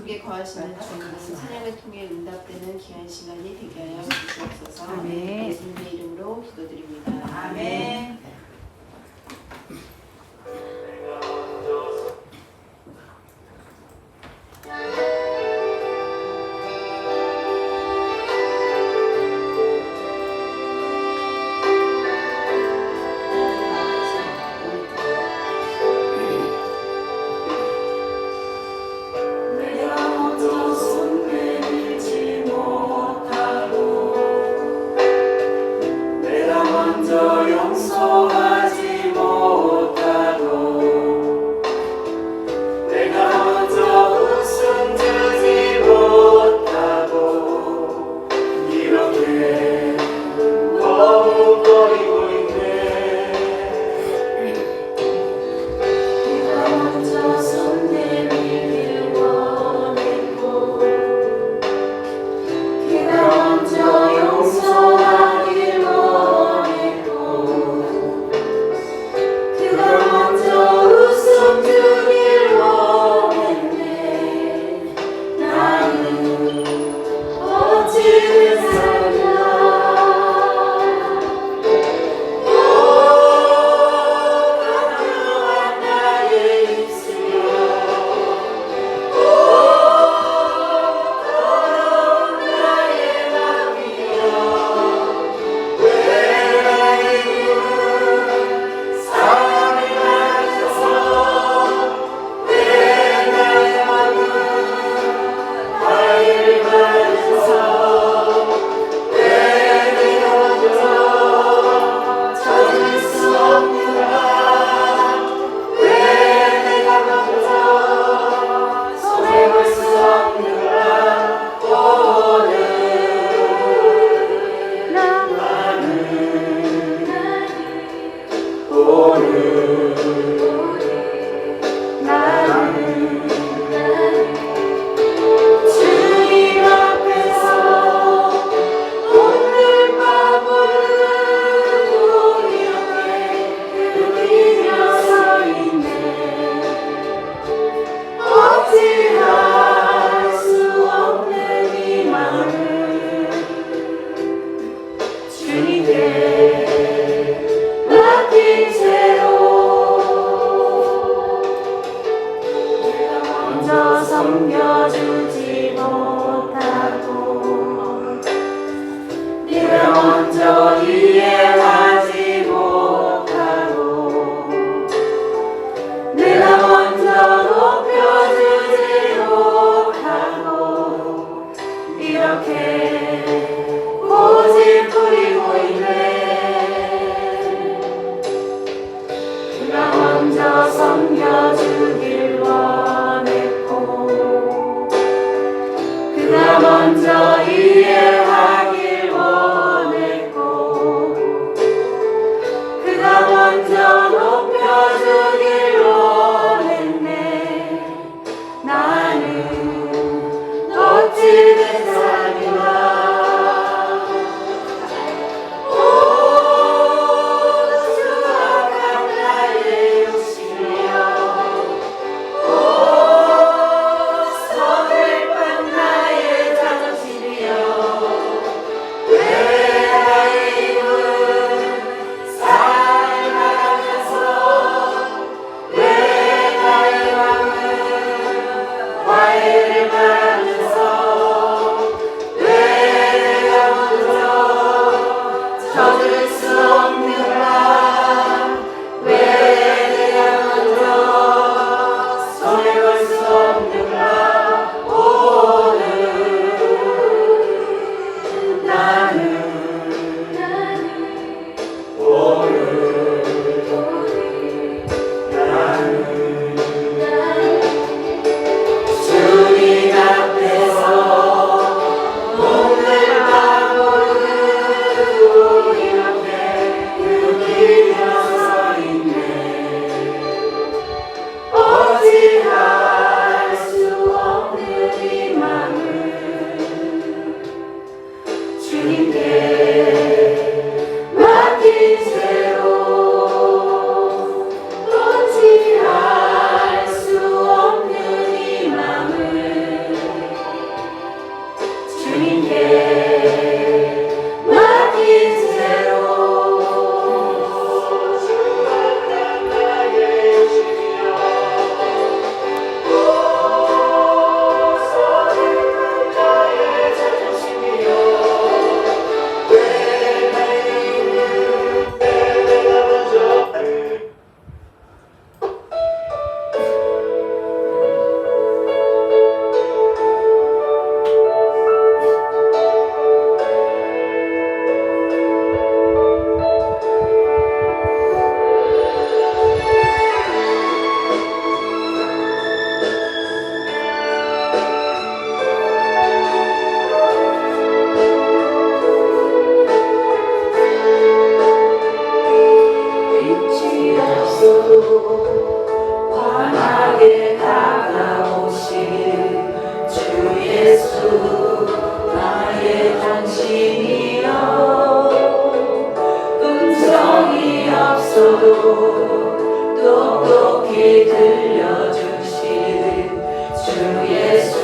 속에 거하시는 주님 찬양을 통해 응답되는 귀한 시간이 되게 하여 주시옵소서. 아멘. 예수님의 이름으로 기도드립니다. 아멘. 내가 먼저 용서하고 예수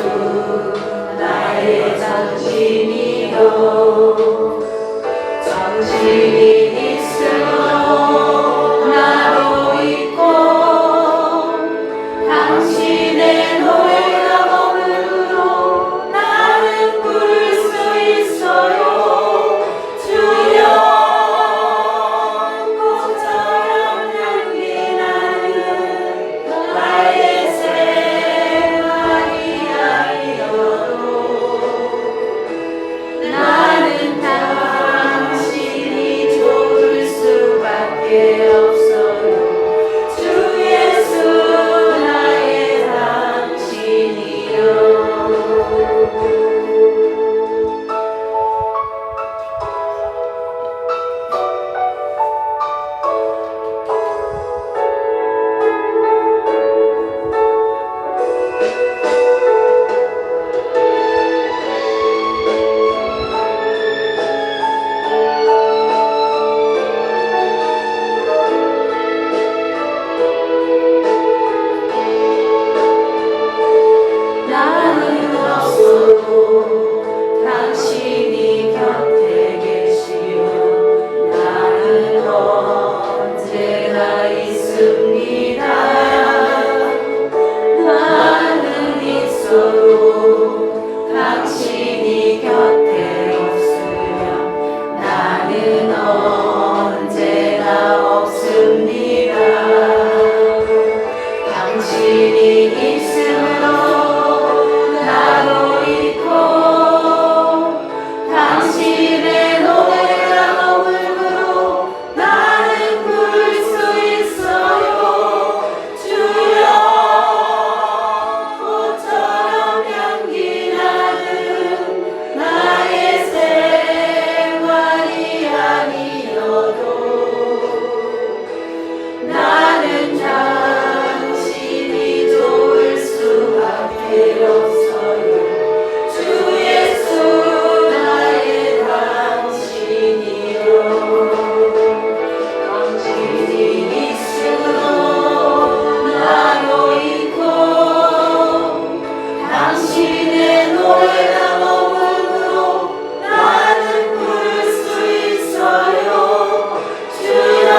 나의 당신이요 당신이 있으므로 나도 있고 당신의 노예가 머물므로 나는 부를 수 있어요 주여 꽃처럼 향기 나는 나의 생활이 아니어도 나는 당신이 좋을 수밖에 없어요 주 예수 나의 당신이요 나는 없어도 당신이 곁에 계시면 나는 언제나 있습니다 나는 있어도 당신이 곁에 없으면 나는 언제나 없습니다 당신이 있으므로 나도 있고 당신의 노래가 머물므로 나는 부를 수 있어요 주여 꽃처럼 향기 나는 나의 생활이 아니어도 나는 당신이 좋을 수밖에 없어요 주 예수 나의 당신이요 당신이 있으므로 나도 있고 당신의 노래가 머물므로 나는 부를 수 있어요 주여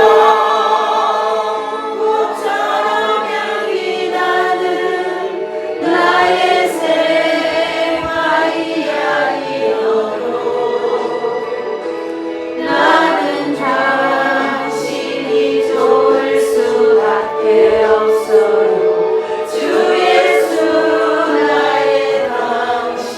꽃처럼 향기 나는 나의 생활이 아니어도 나는 당신이 좋을 수밖에 없어요 주 예수 나의 당신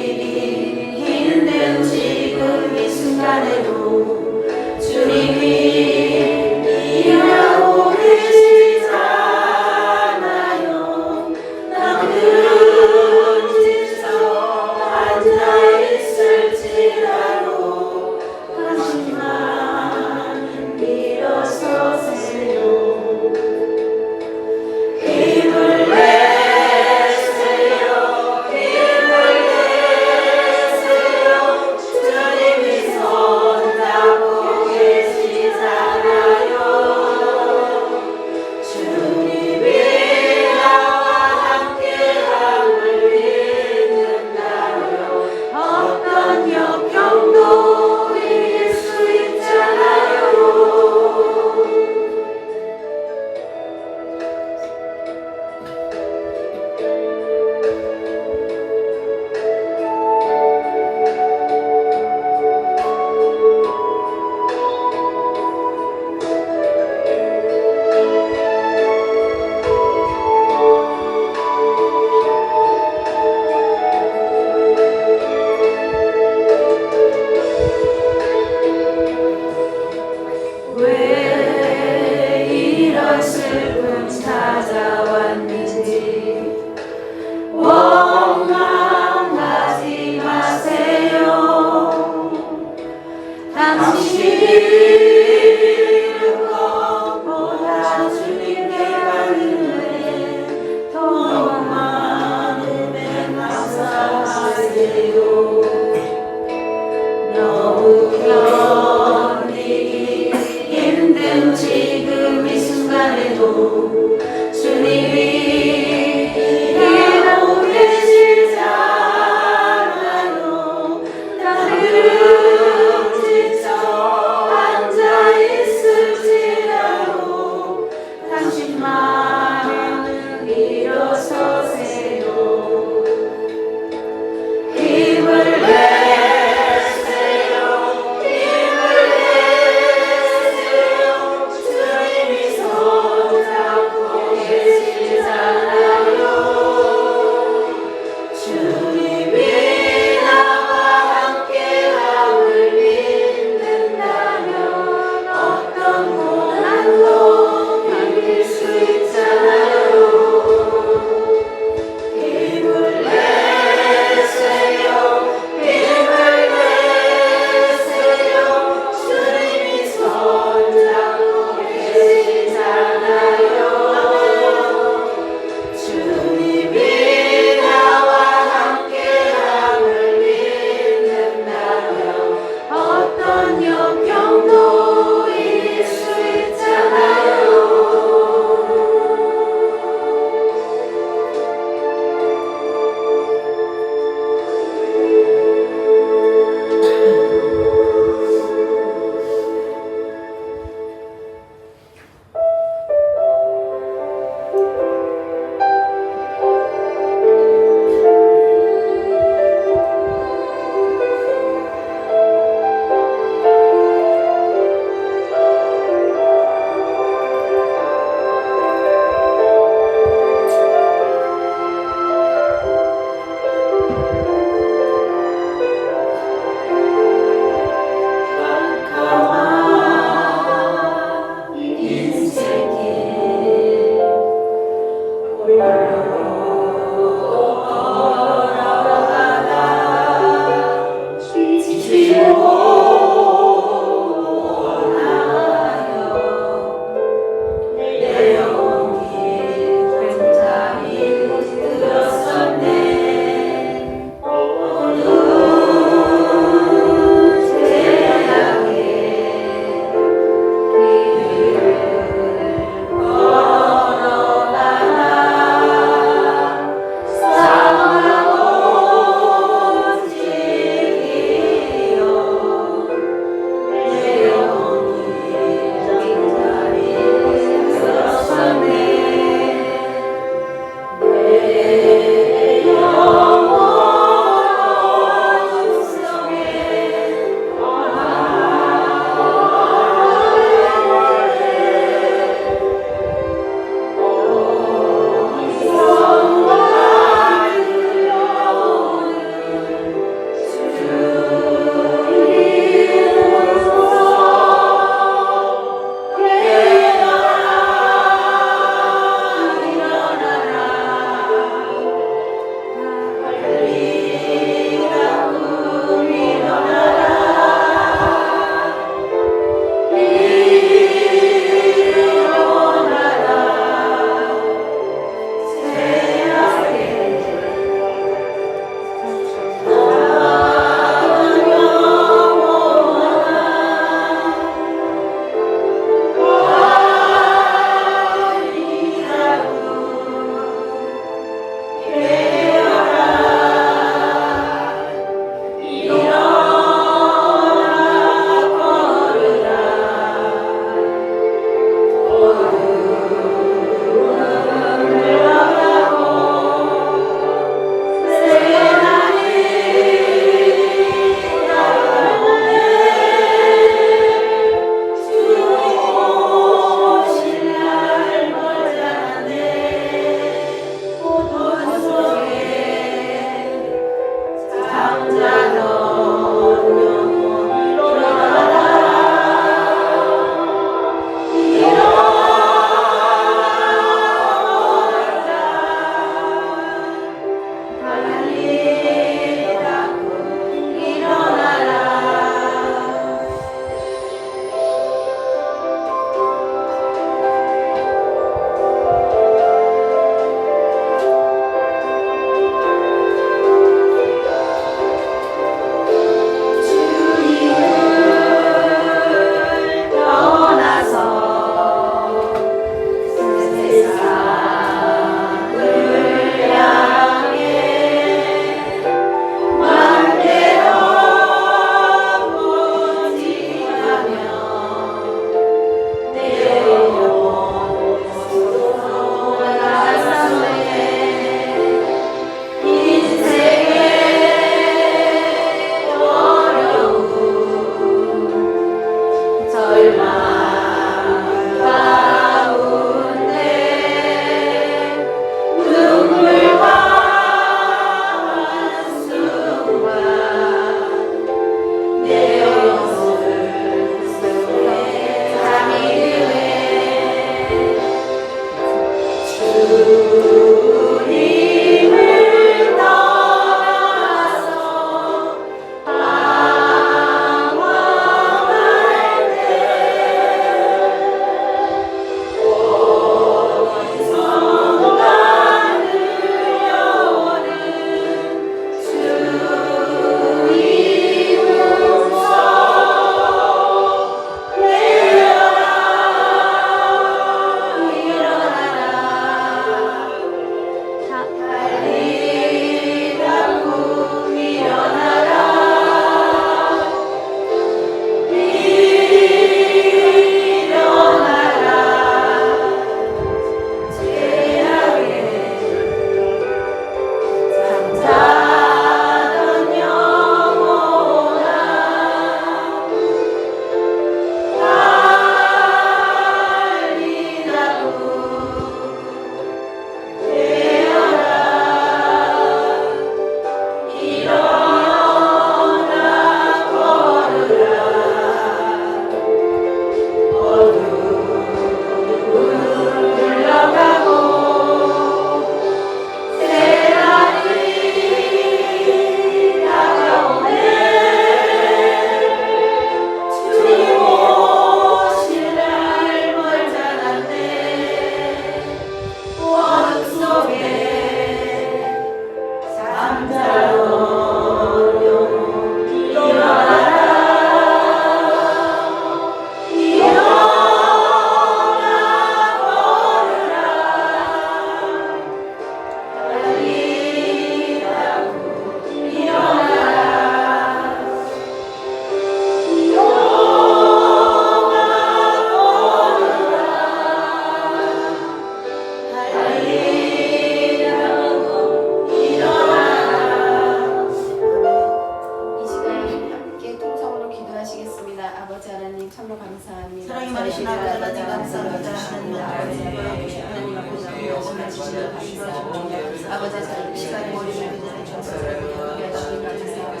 지시는 감사합니다. 아버지 잘 시간에 모임을 그전에 정서를 위하시기 감사합니다.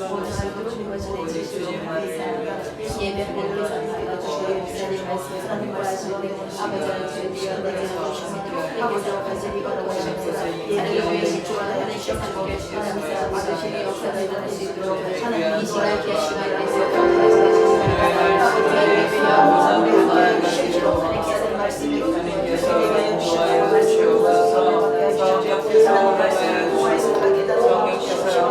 모든 알고 주는 것이 내 지시로 감사합니다. 예배 본께서 받아주시고 목사님 말씀을 선포하시고 아버지를 주여 내게 주시옵소서. 아버지와 같이 걸어가시옵소서. 하나님 교회 식구와 하나님께서 함께 주시옵소서. 받으시니 역사를 일어날 수 있도록 하나님 이 시간 귀한 시간에 대해서 아버지가 예배여 우리 실제로 하나님께서 말씀을 예배하여 주시옵소서. 말씀을 하나님 말씀을 통해서 하게 달라고 주시옵소서.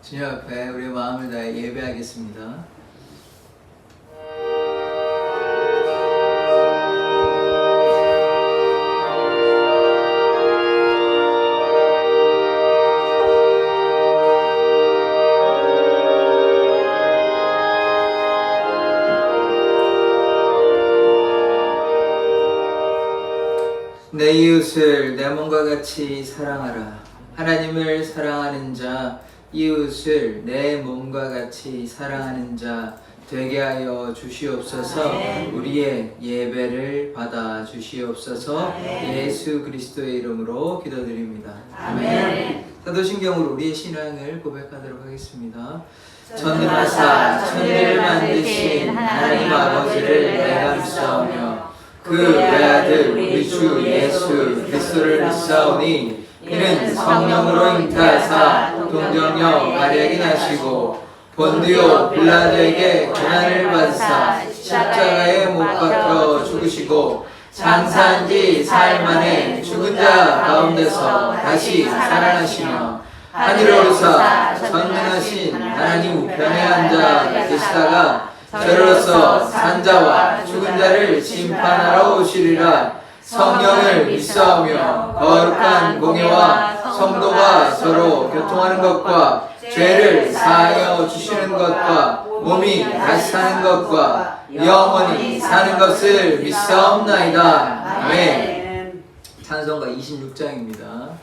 주님 앞에 우리의 마음을 다해 예배하겠습니다. 내 이웃을 내 몸과 같이 사랑하라. 하나님을 사랑하는 자, 이웃을 내 몸과 같이 사랑하는 자 되게 하여 주시옵소서. 우리의 예배를 받아 주시옵소서. 예수 그리스도의 이름으로 기도드립니다. 아멘. 사도신경으로 우리의 신앙을 고백하도록 하겠습니다. 전능하사 천지를 만드신 하나님 아버지를 내가 믿사오며 그 외아들 우리 주 예수 그리스도를 믿사오니 이는 성령으로 잉태하사 동정녀 마리아에게 나시고 본디오 빌라도에게 고난을 받으사 십자가에 못 박혀 죽으시고 장사한 지 사흘 만에 죽은 자 가운데서 다시 살아나시며 하늘에 오르사 전능하신 하나님 우편에 앉아 계시다가 저로서 산자와 죽은 자를 심판하러 오시리라. 성령을 믿사오며 거룩한 공예와 성도가 서로 교통하는 것과 죄를 사하여 주시는 것과 몸이 다시 사는 것과 영원히 사는 것을 믿사옵나이다. 아멘. 찬송가 26장입니다.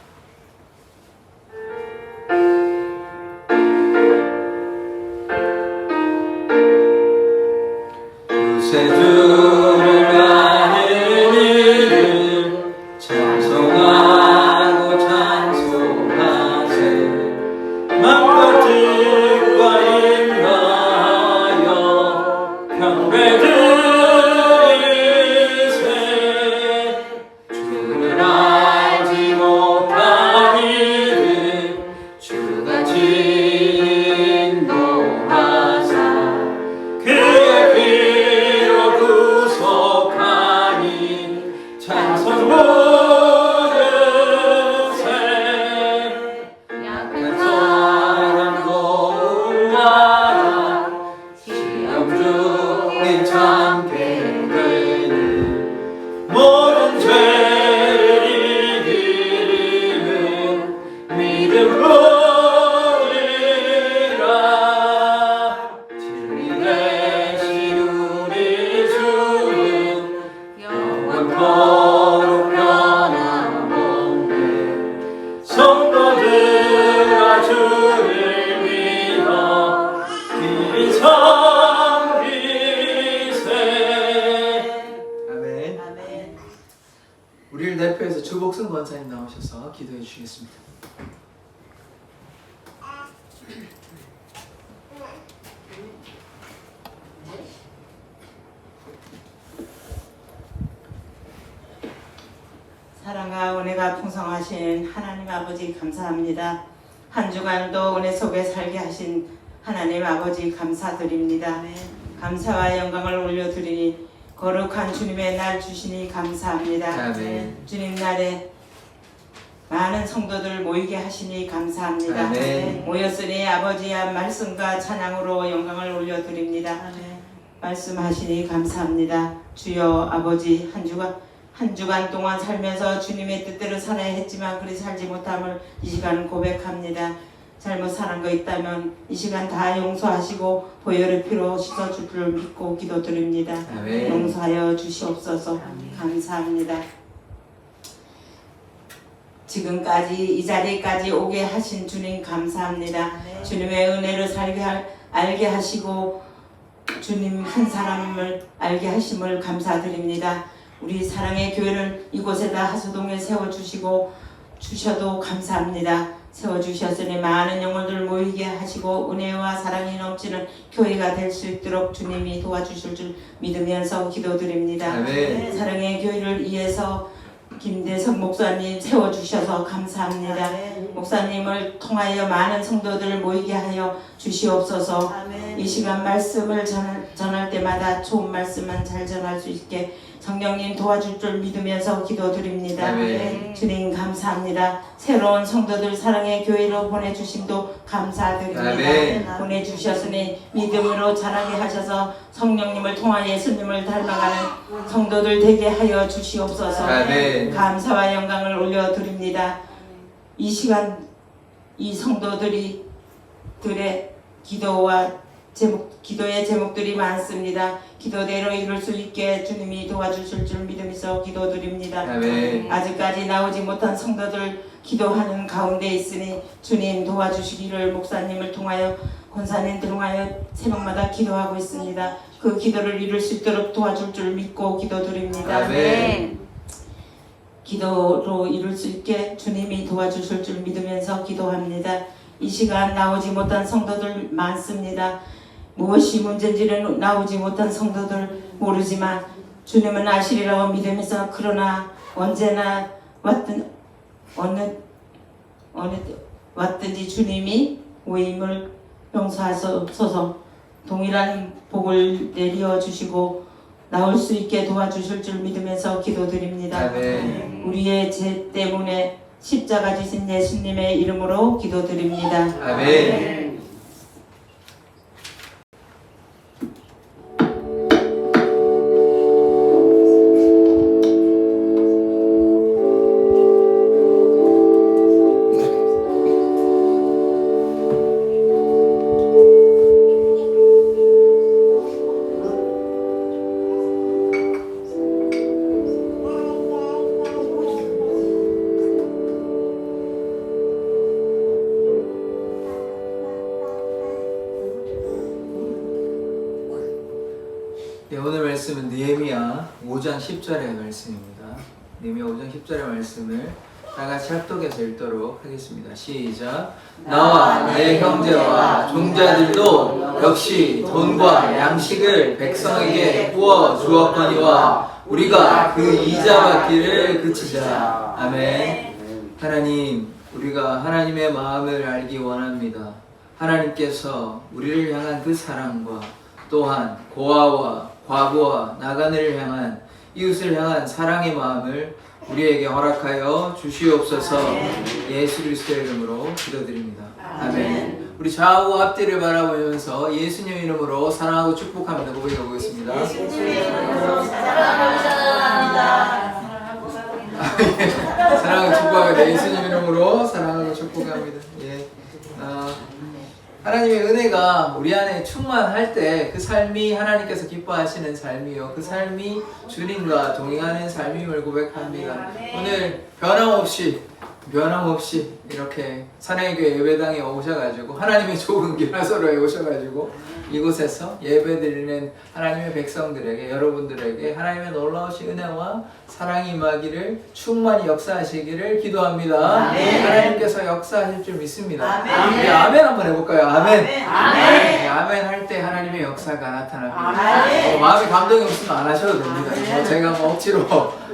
구세주를 가는 이를 찬송하고 찬송하세. 맘과 뜻과 인하여 경배드리세. 주를 알지 못한 이를 주같이 인도하사 그의 피로 구속하니 찬송 부르세. 약한 사람 도우마라 시험 중에 참게 되니 모든 죄를 이기는 믿음 보리라. 진리 되신 우리 주는 영원토록 변함없네. 성도들아 주를 믿어 길이 섬기세. 아멘. 아멘. 우리를 대표해서 주복승 권사님 나오셔서 기도해 주시겠습니다. 사랑과 은혜가 풍성하신 하나님 아버지 감사합니다. 한 주간도 은혜 속에 살게 하신 하나님 아버지 감사드립니다. 감사와 영광을 올려드리니 거룩한 주님의 날 주시니 감사합니다. 아멘. 주님 날에 많은 성도들 모이게 하시니 감사합니다. 아멘. 모였으니 아버지의 말씀과 찬양으로 영광을 올려드립니다. 말씀하시니 감사합니다. 주여 아버지 한 주간 동안 살면서 주님의 뜻대로 살아야 했지만 그리 살지 못함을 이 시간 고백합니다. 잘못 사는 거 있다면 이 시간 다 용서하시고 보혈의 피로 씻어줄 줄 믿고 기도드립니다. 아멘. 용서하여 주시옵소서. 감사합니다. 지금까지 이 자리까지 오게 하신 주님 감사합니다. 주님의 은혜를 알게 하시고 주님 한 사람을 알게 하심을 감사드립니다. 우리 사랑의 교회를 이곳에다 하수동에 세워주시고 주셔도 감사합니다. 세워주셨으니 많은 영혼들 모이게 하시고 은혜와 사랑이 넘치는 교회가 될 수 있도록 주님이 도와주실 줄 믿으면서 기도드립니다. 아멘. 사랑의 교회를 위해서 김대성 목사님 세워주셔서 감사합니다. 목사님을 통하여 많은 성도들을 모이게 하여 주시옵소서. 이 시간 말씀을 전할 때마다 좋은 말씀만 잘 전할 수 있게 성령님 도와줄 줄 믿으면서 기도드립니다. 아멘. 주님 감사합니다. 새로운 성도들 사랑의 교회로 보내주심도 감사드립니다. 아멘. 보내주셨으니 믿음으로 자라게 하셔서 성령님을 통하여 예수님을 닮아가는 성도들 되게 하여 주시옵소서. 아멘. 감사와 영광을 올려드립니다. 이 시간 이 성도들의 기도의 제목들이 많습니다. 기도대로 이룰 수 있게 주님이 도와주실 줄 믿으면서 기도드립니다. 아멘. 아직까지 나오지 못한 성도들 기도하는 가운데 있으니 주님 도와주시기를 목사님을 통하여 권사님 통하여 새벽마다 기도하고 있습니다. 그 기도를 이룰 수 있도록 도와줄 줄 믿고 기도드립니다. 아멘. 기도로 이룰 수 있게 주님이 도와주실 줄 믿으면서 기도합니다. 이 시간 나오지 못한 성도들 많습니다. 무엇이 문제인지는 나오지 못한 성도들 모르지만 주님은 아시리라고 믿으면서 그러나 언제나 왔든지 주님이 모임을 용서하소서. 동일한 복을 내려 주시고 나올 수 있게 도와주실 줄 믿으면서 기도드립니다. 아멘. 우리의 죄 때문에 십자가 지신 예수님의 이름으로 기도드립니다. 아멘. 네, 오늘 말씀은 느헤미야 5장 10절의 말씀입니다. 느헤미야 5장 10절의 말씀을 다 같이 합독해서 읽도록 하겠습니다. 시작. 나와 내 형제와 종자들도 역시 돈과 양식을 백성에게 부어 주었거니와 우리가 그 이자 받기를 그치자. 아멘. 하나님, 우리가 하나님의 마음을 알기 원합니다. 하나님께서 우리를 향한 그 사랑과 또한 고아와 과부와 나그네를 향한 이웃을 향한 사랑의 마음을 우리에게 허락하여 주시옵소서. 예수 그리스도의 이름으로 기도드립니다. 아멘. 우리 좌우 앞뒤를 바라보면서 예수님 이름으로 사랑하고 축복합니다. 고백해 보겠습니다. 사랑하고 축복합니다. 예수님 이름으로 사랑하고 축복합니다. 예. 하나님의 은혜가 우리 안에 충만할 때 그 삶이 하나님께서 기뻐하시는 삶이요, 그 삶이 주님과 동행하는 삶임을 고백합니다. 오늘 변함없이 이렇게 사랑의 교회 예배당에 오셔가지고 하나님의 좋은 길 하소로에 오셔가지고 이곳에서 예배드리는 하나님의 백성들에게, 여러분들에게 하나님의 놀라우신 은혜와 사랑이 임하기를 충만히 역사하시기를 기도합니다. 아멘. 하나님께서 역사하실 줄 믿습니다. 아멘. 우리 아멘 한번 해볼까요? 아멘. 아멘. 네, 아멘 할 때 하나님의 역사가 나타납니다. 마음에 감동이 없으면 안 하셔도 됩니다. 제가 억지로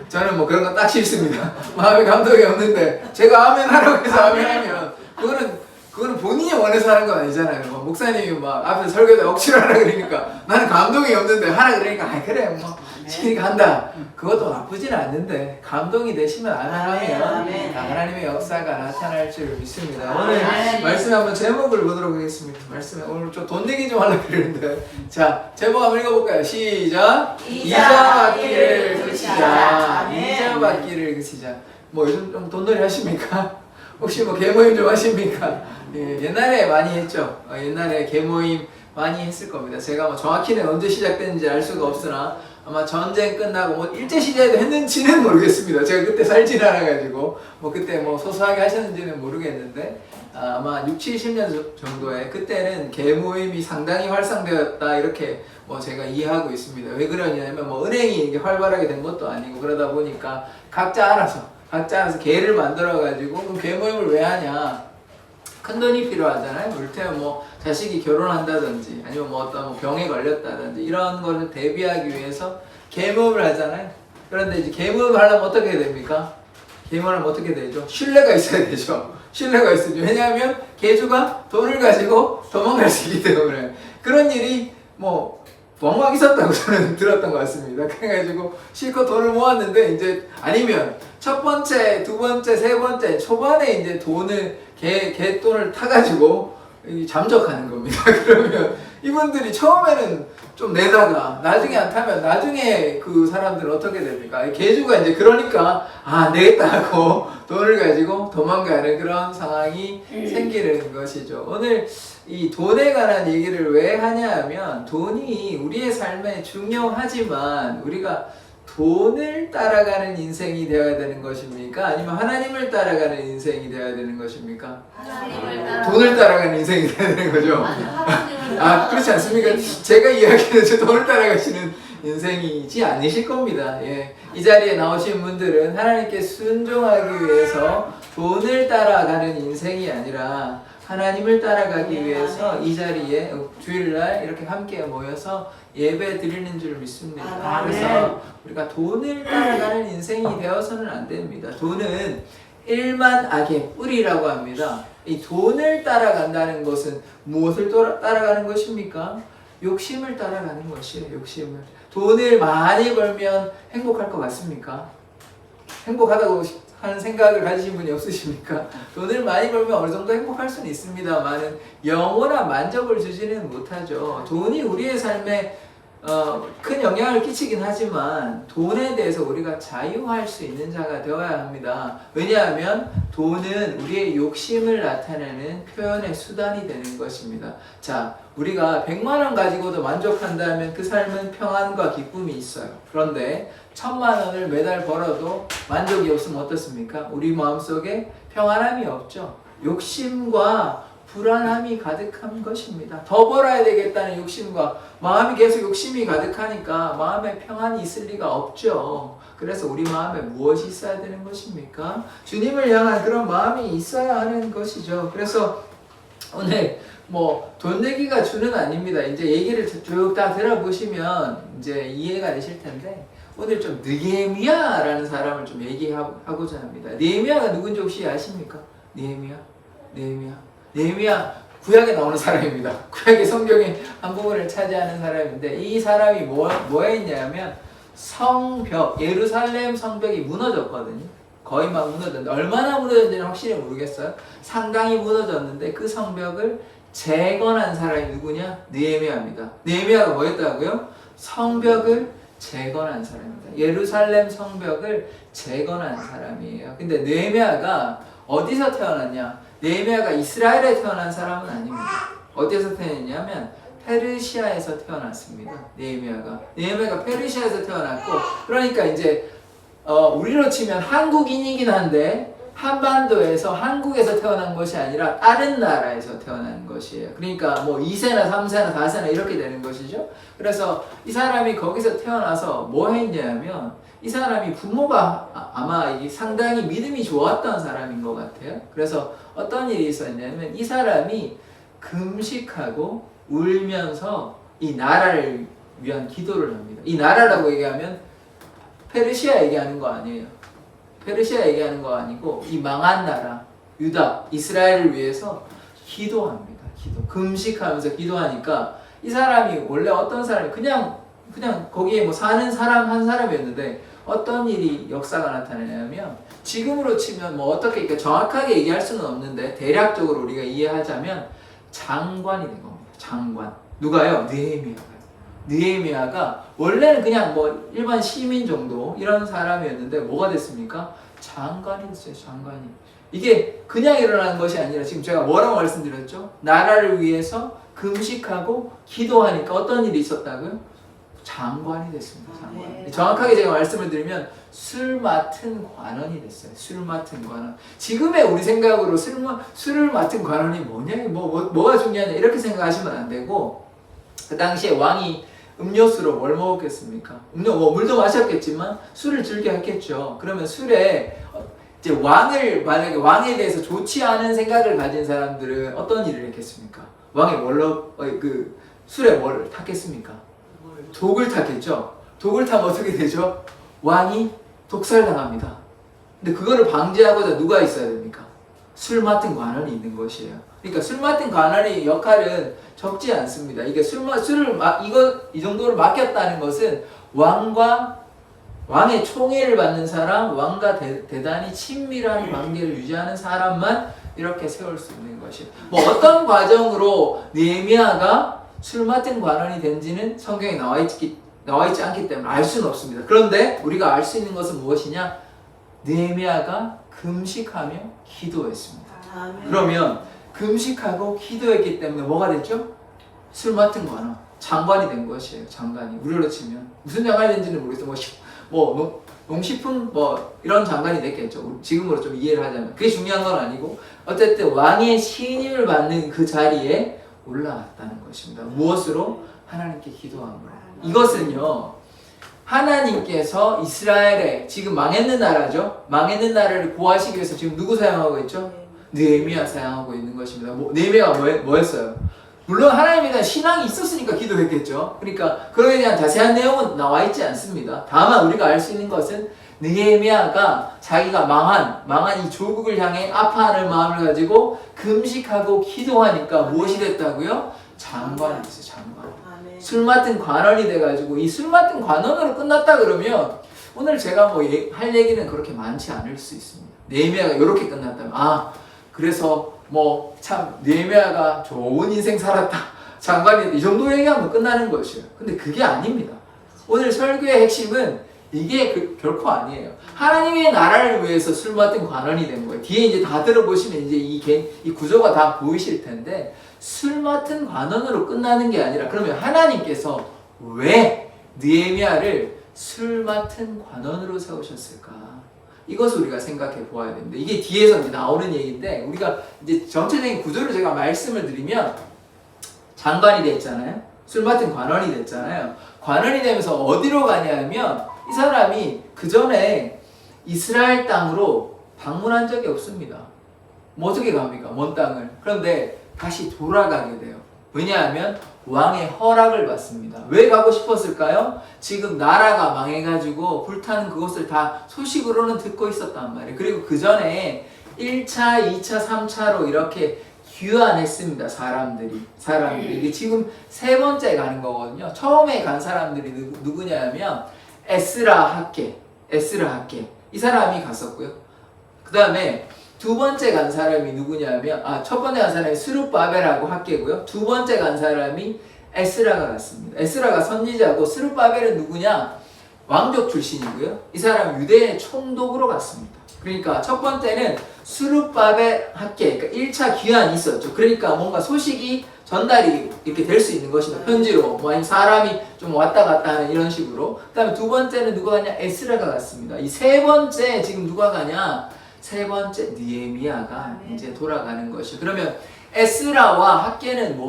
저는 그런 거 딱 싫습니다. 마음에 감동이 없는데 제가 아멘 하라고 해서 아멘 하면 그거는 본인이 원해서 하는 건 아니잖아요. 목사님이 앞에서 설교도 억지로 하라 그러니까 나는 감동이 없는데 하라 그러니까 그래 치킨이 간다. 그것도 나쁘진 않는데 감동이 되시면 아멘, 아멘하면 아멘. 하나님의 역사가 나타날 줄 믿습니다. 오늘 아멘. 말씀에 한번 제목을 보도록 하겠습니다. 말씀에 오늘 좀 돈 내기 좀 하려고 그랬는데 자 제목 한번 읽어볼까요? 시작. 이자 받기를 그치자. 아멘. 이자 받기를 그치자. 뭐 요즘 좀 돈놀이 하십니까? 혹시 뭐 개모임 좀 하십니까? 예, 옛날에 많이 했죠. 옛날에 개모임 많이 했을 겁니다. 제가 뭐 정확히는 언제 시작됐는지 알 수가 없으나 아마 전쟁 끝나고 뭐 일제 시대에도 했는지는 모르겠습니다. 제가 그때 살진 않아가지고 뭐 그때 뭐 소소하게 하셨는지는 모르겠는데 아마 6, 70년 정도에 그때는 개모임이 상당히 활성되었다 이렇게 뭐 제가 이해하고 있습니다. 왜 그러냐면 뭐 은행이 이게 활발하게 된 것도 아니고 그러다 보니까 각자 알아서 개를 만들어가지고 그럼 개모임을 왜 하냐? 큰 돈이 필요하잖아요. 이를테면 뭐 자식이 결혼한다든지 아니면 뭐 어떤 뭐 병에 걸렸다든지 이런 거를 대비하기 위해서 개모임을 하잖아요. 그런데 이제 개모임을 하려면 어떻게 해야 됩니까? 개모임을 하면 어떻게 되죠? 신뢰가 있어야 되죠. 신뢰가 있어야죠. 왜냐하면 개주가 돈을 가지고 도망갈 수 있기 때문에 그런 일이 뭐 왕왕 있었다고 저는 들었던 것 같습니다. 그래가지고 실컷 돈을 모았는데 이제 아니면 첫 번째, 두 번째, 세 번째 초반에 이제 돈을 개 돈을 타가지고 잠적하는 겁니다. 그러면 이분들이 처음에는 좀 내다가 나중에 안 타면 나중에 그 사람들은 어떻게 됩니까? 개주가 이제 그러니까 안 되겠다 하고 돈을 가지고 도망가는 그런 상황이 생기는 것이죠. 오늘 이 돈에 관한 얘기를 왜 하냐 하면 돈이 우리의 삶에 중요하지만 우리가 돈을 따라가는 인생이 되어야 되는 것입니까? 아니면 하나님을 따라가는 인생이 되어야 되는 것입니까? 돈을 따라가는 인생이 되어야 되는 거죠. 그렇지 않습니까? 제가 이야기하는 돈을 따라가시는 인생이지 않으실 겁니다. 예. 이 자리에 나오신 분들은 하나님께 순종하기 위해서 돈을 따라가는 인생이 아니라 하나님을 따라가기 위해서 이 자리에 주일날 이렇게 함께 모여서 예배 드리는 줄 믿습니다. 그래서 우리가 돈을 따라가는 인생이 되어서는 안 됩니다. 돈은 일만 악의 뿌리라고 합니다. 이 돈을 따라간다는 것은 무엇을 따라가는 것입니까? 욕심을 따라가는 것이에요. 욕심을. 돈을 많이 벌면 행복할 것 같습니까? 행복하다고 하는 생각을 가지신 분이 없으십니까? 돈을 많이 벌면 어느 정도 행복할 수는 있습니다만 영원한 만족을 주지는 못하죠. 돈이 우리의 삶에 큰 영향을 끼치긴 하지만 돈에 대해서 우리가 자유할 수 있는 자가 되어야 합니다. 왜냐하면 돈은 우리의 욕심을 나타내는 표현의 수단이 되는 것입니다. 자, 우리가 100만 원 가지고도 만족한다면 그 삶은 평안과 기쁨이 있어요. 그런데 1000만 원을 매달 벌어도 만족이 없으면 어떻습니까? 우리 마음속에 평안함이 없죠. 욕심과 불안함이 가득한 것입니다. 더 벌어야 되겠다는 욕심과 마음이 계속 욕심이 가득하니까 마음에 평안이 있을 리가 없죠. 그래서 우리 마음에 무엇이 있어야 되는 것입니까? 주님을 향한 그런 마음이 있어야 하는 것이죠. 그래서 오늘 뭐 돈 내기가 주는 아닙니다. 이제 얘기를 쭉 다 들어보시면 이제 이해가 되실 텐데 오늘 좀 느헤미야라는 사람을 좀 얘기하고자 합니다. 느헤미야가 누군지 혹시 아십니까? 느헤미야 구약에 나오는 사람입니다. 구약의 성경의 한 부분을 차지하는 사람인데 이 사람이 뭐 했냐면 성벽, 예루살렘 성벽이 무너졌거든요. 거의 막 무너졌는데 얼마나 무너졌는지는 확실히 모르겠어요. 상당히 무너졌는데 그 성벽을 재건한 사람이 누구냐? 느헤미야입니다. 느헤미야가 뭐 했다고요? 성벽을 재건한 사람입니다. 예루살렘 성벽을 재건한 사람이에요. 근데 느헤미야가 어디서 태어났냐? 느헤미야가 이스라엘에 태어난 사람은 아닙니다. 어디에서 태어났냐면 페르시아에서 태어났습니다. 느헤미야가 페르시아에서 태어났고 그러니까 이제 우리로 치면 한국인이긴 한데 한반도에서 한국에서 태어난 것이 아니라 다른 나라에서 태어난 것이에요. 그러니까 뭐 2세나 3세나 4세나 이렇게 되는 것이죠. 그래서 이 사람이 거기서 태어나서 뭐 했냐면 이 사람이 부모가 아마 상당히 믿음이 좋았던 사람인 것 같아요. 그래서 어떤 일이 있었냐면 이 사람이 금식하고 울면서 이 나라를 위한 기도를 합니다. 이 나라라고 얘기하면 페르시아 얘기하는 거 아니에요. 페르시아 얘기하는 거 아니고 이 망한 나라 유다, 이스라엘을 위해서 기도합니다. 금식하면서 기도하니까 이 사람이 원래 어떤 사람이 그냥 그냥 거기에 뭐 사는 사람 한 사람이었는데 어떤 일이 역사가 나타나냐면 지금으로 치면 뭐 어떻게 그러니까 정확하게 얘기할 수는 없는데 대략적으로 우리가 이해하자면 장관이 된 겁니다. 장관. 누가요? 느헤미야가요. 느헤미야가 원래는 그냥 뭐 일반 시민 정도 이런 사람이었는데 뭐가 됐습니까? 장관이 됐어요. 장관이. 이게 그냥 일어나는 것이 아니라 지금 제가 뭐라고 말씀드렸죠? 나라를 위해서 금식하고 기도하니까 어떤 일이 있었다고요? 장관이 됐습니다. 장관. 네. 정확하게 제가 말씀을 드리면 술 맡은 관원이 됐어요. 술 맡은 관원. 지금의 우리 생각으로 술을 맡은 관원이 뭐냐? 뭐가 중요하냐? 이렇게 생각하시면 안 되고 그 당시에 왕이 음료수로 뭘 먹었겠습니까? 물도 마셨겠지만 술을 즐겨 했겠죠. 그러면 술에 이제 만약에 왕에 대해서 좋지 않은 생각을 가진 사람들은 어떤 일을 했겠습니까? 왕의 술에 뭘 탔겠습니까? 독을 탔겠죠. 독을 타면 어떻게 되죠? 왕이 독살당합니다. 근데 그거를 방지하고자 누가 있어야 됩니까? 술 맡은 관원이 있는 것이에요. 그러니까 술 맡은 관원의 역할은 적지 않습니다. 이게 이 정도를 맡겼다는 것은 왕의 총애를 받는 사람, 왕과 대단히 친밀한 관계를 유지하는 사람만 이렇게 세울 수 있는 것이에요. 뭐 어떤 과정으로 느헤미야가 술 맡은 관원이 된지는 성경에 나와 있지 않기 때문에 알 수는 없습니다. 그런데 우리가 알 수 있는 것은 무엇이냐? 느헤미야가 금식하며 기도했습니다. 아멘. 그러면 금식하고 기도했기 때문에 뭐가 됐죠? 술 맡은 관원, 장관이 된 것이에요. 장관이 우리로 치면 무슨 장관이 된지는 모르겠어요. 농식품 이런 장관이 됐겠죠. 지금으로 좀 이해를 하자면 그게 중요한 건 아니고 어쨌든 왕의 신임을 받는 그 자리에 올라왔다는 것입니다. 무엇으로? 하나님께 기도함으로. 이것은요 하나님께서 이스라엘의 지금 망했는 나라죠. 망했는 나라를 구하시기 위해서 지금 누구 사용하고 있죠? 느헤미야 사용하고 있는 것입니다. 느헤미야가 뭐였어요? 물론 하나님에 대한 신앙이 있었으니까 기도했겠죠. 그러니까 그거에 대한 자세한 내용은 나와 있지 않습니다. 다만 우리가 알 수 있는 것은 느헤미야가 자기가 망한 이 조국을 향해 아파하는 마음을 가지고 금식하고 기도하니까 무엇이 됐다고요? 장관이 됐어요. 장관. 아멘. 술 맡은 관원이 돼가지고 이 술 맡은 관원으로 끝났다 그러면 오늘 제가 할 얘기는 그렇게 많지 않을 수 있습니다. 느헤미야가 이렇게 끝났다면 그래서 참 느헤미야가 좋은 인생 살았다. 장관이 이 정도 얘기하면 끝나는 것이에요. 근데 그게 아닙니다. 오늘 설교의 핵심은 이게 결코 아니에요. 하나님의 나라를 위해서 술 맡은 관원이 된 거예요. 뒤에 이제 다 들어보시면 이제 이 구조가 다 보이실 텐데 술 맡은 관원으로 끝나는 게 아니라 그러면 하나님께서 왜 느헤미야를 술 맡은 관원으로 세우셨을까? 이것을 우리가 생각해 보아야 됩니다. 이게 뒤에서 이제 나오는 얘기인데 우리가 이제 전체적인 구조를 제가 말씀을 드리면 장관이 됐잖아요. 술 맡은 관원이 됐잖아요. 관원이 되면서 어디로 가냐면 이 사람이 그 전에 이스라엘 땅으로 방문한 적이 없습니다. 어떻게 갑니까? 먼 땅을. 그런데 다시 돌아가게 돼요. 왜냐하면 왕의 허락을 받습니다. 왜 가고 싶었을까요? 지금 나라가 망해가지고 불타는 그것을 다 소식으로는 듣고 있었단 말이에요. 그리고 그 전에 1차, 2차, 3차로 이렇게 귀환했습니다. 사람들이. 이게 지금 세 번째 가는 거거든요. 처음에 간 사람들이 누구냐면 에스라 학계. 이 사람이 갔었고요. 그 다음에 두 번째 간 사람이 누구냐면 첫 번째 간 사람이 스룹바벨하고 학계고요. 두 번째 간 사람이 에스라가 갔습니다. 에스라가 선지자고 스룹바벨은 누구냐? 왕족 출신이고요. 이 사람은 유대의 총독으로 갔습니다. 그러니까 첫 번째는 스룹바벨 학계, 그러니까 1차 귀환이 있었죠. 그러니까 뭔가 소식이 전달이 이렇게 될 수 있는 것입니다. 편지로 아니면 사람이 좀 왔다 갔다 하는 이런 식으로. 그 다음에 두 번째는 누가 가냐? 에스라가 갔습니다. 이 세 번째 지금 누가 가냐? 세 번째 느헤미야가 이제 돌아가는 것이죠. 그러면 에스라와 학계는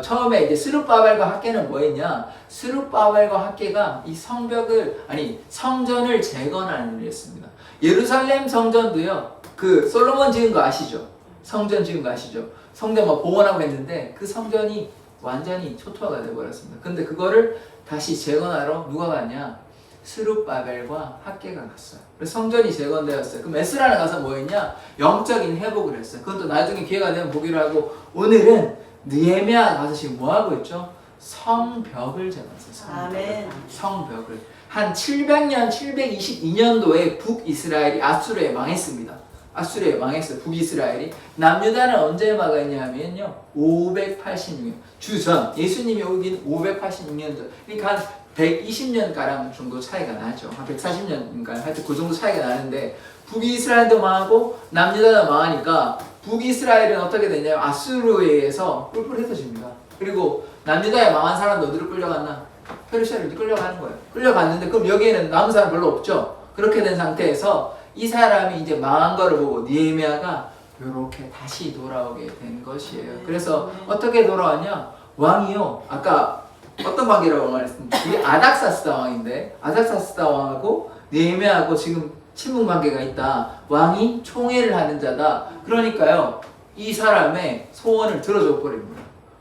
처음에 이제 스룹바벨과 학계는 뭐였냐? 스룹바벨과 학계가 이 성전을 재건하는 일을 했습니다. 예루살렘 성전도요. 그 솔로몬 지은 거 아시죠? 성전 지은 거 아시죠? 성전 복원하고 했는데 그 성전이 완전히 초토화가 되어버렸습니다. 근데 그거를 다시 재건하러 누가 갔냐? 스룹바벨과 학계가 갔어요. 그래서 성전이 재건되었어요. 그럼 에스라는 가서 뭐 했냐? 영적인 회복을 했어요. 그것도 나중에 기회가 되면 보기로 하고 오늘은 느헤미야가 가서 지금 뭐 하고 있죠? 성벽을 재건했어요. 아멘. 성벽을 한 700년, 722년도에 북이스라엘이 아수르에 망했습니다. 아수르에 망했어요. 북이스라엘이. 남유다는 언제 망했냐면요, 586년 주전, 예수님이 오긴 586년 전. 그러니까 한 120년가량 정도 차이가 나죠. 한 140년인가요? 하여튼 그 정도 차이가 나는데, 북이스라엘도 망하고 남유다도 망하니까 북이스라엘은 어떻게 되냐면 아수르에 의해서 뿔뿔해져집니다. 그리고 남유다에 망한 사람도 어디로 끌려갔나? 페르시아로 끌려가는 거예요. 끌려갔는데 그럼 여기에는 남은 사람 별로 없죠. 그렇게 된 상태에서 이 사람이 이제 망한 거를 보고 느헤미야가 이렇게 다시 돌아오게 된 것이에요. 그래서 어떻게 돌아왔냐? 왕이요, 아까 어떤 관계라고 말했습니까? 이게 아닥사스다 왕인데, 아닥사스다 왕하고 느헤미야하고 지금 친분 관계가 있다. 왕이 총애를 하는 자다. 그러니까요, 이 사람의 소원을 들어줘 버립니다.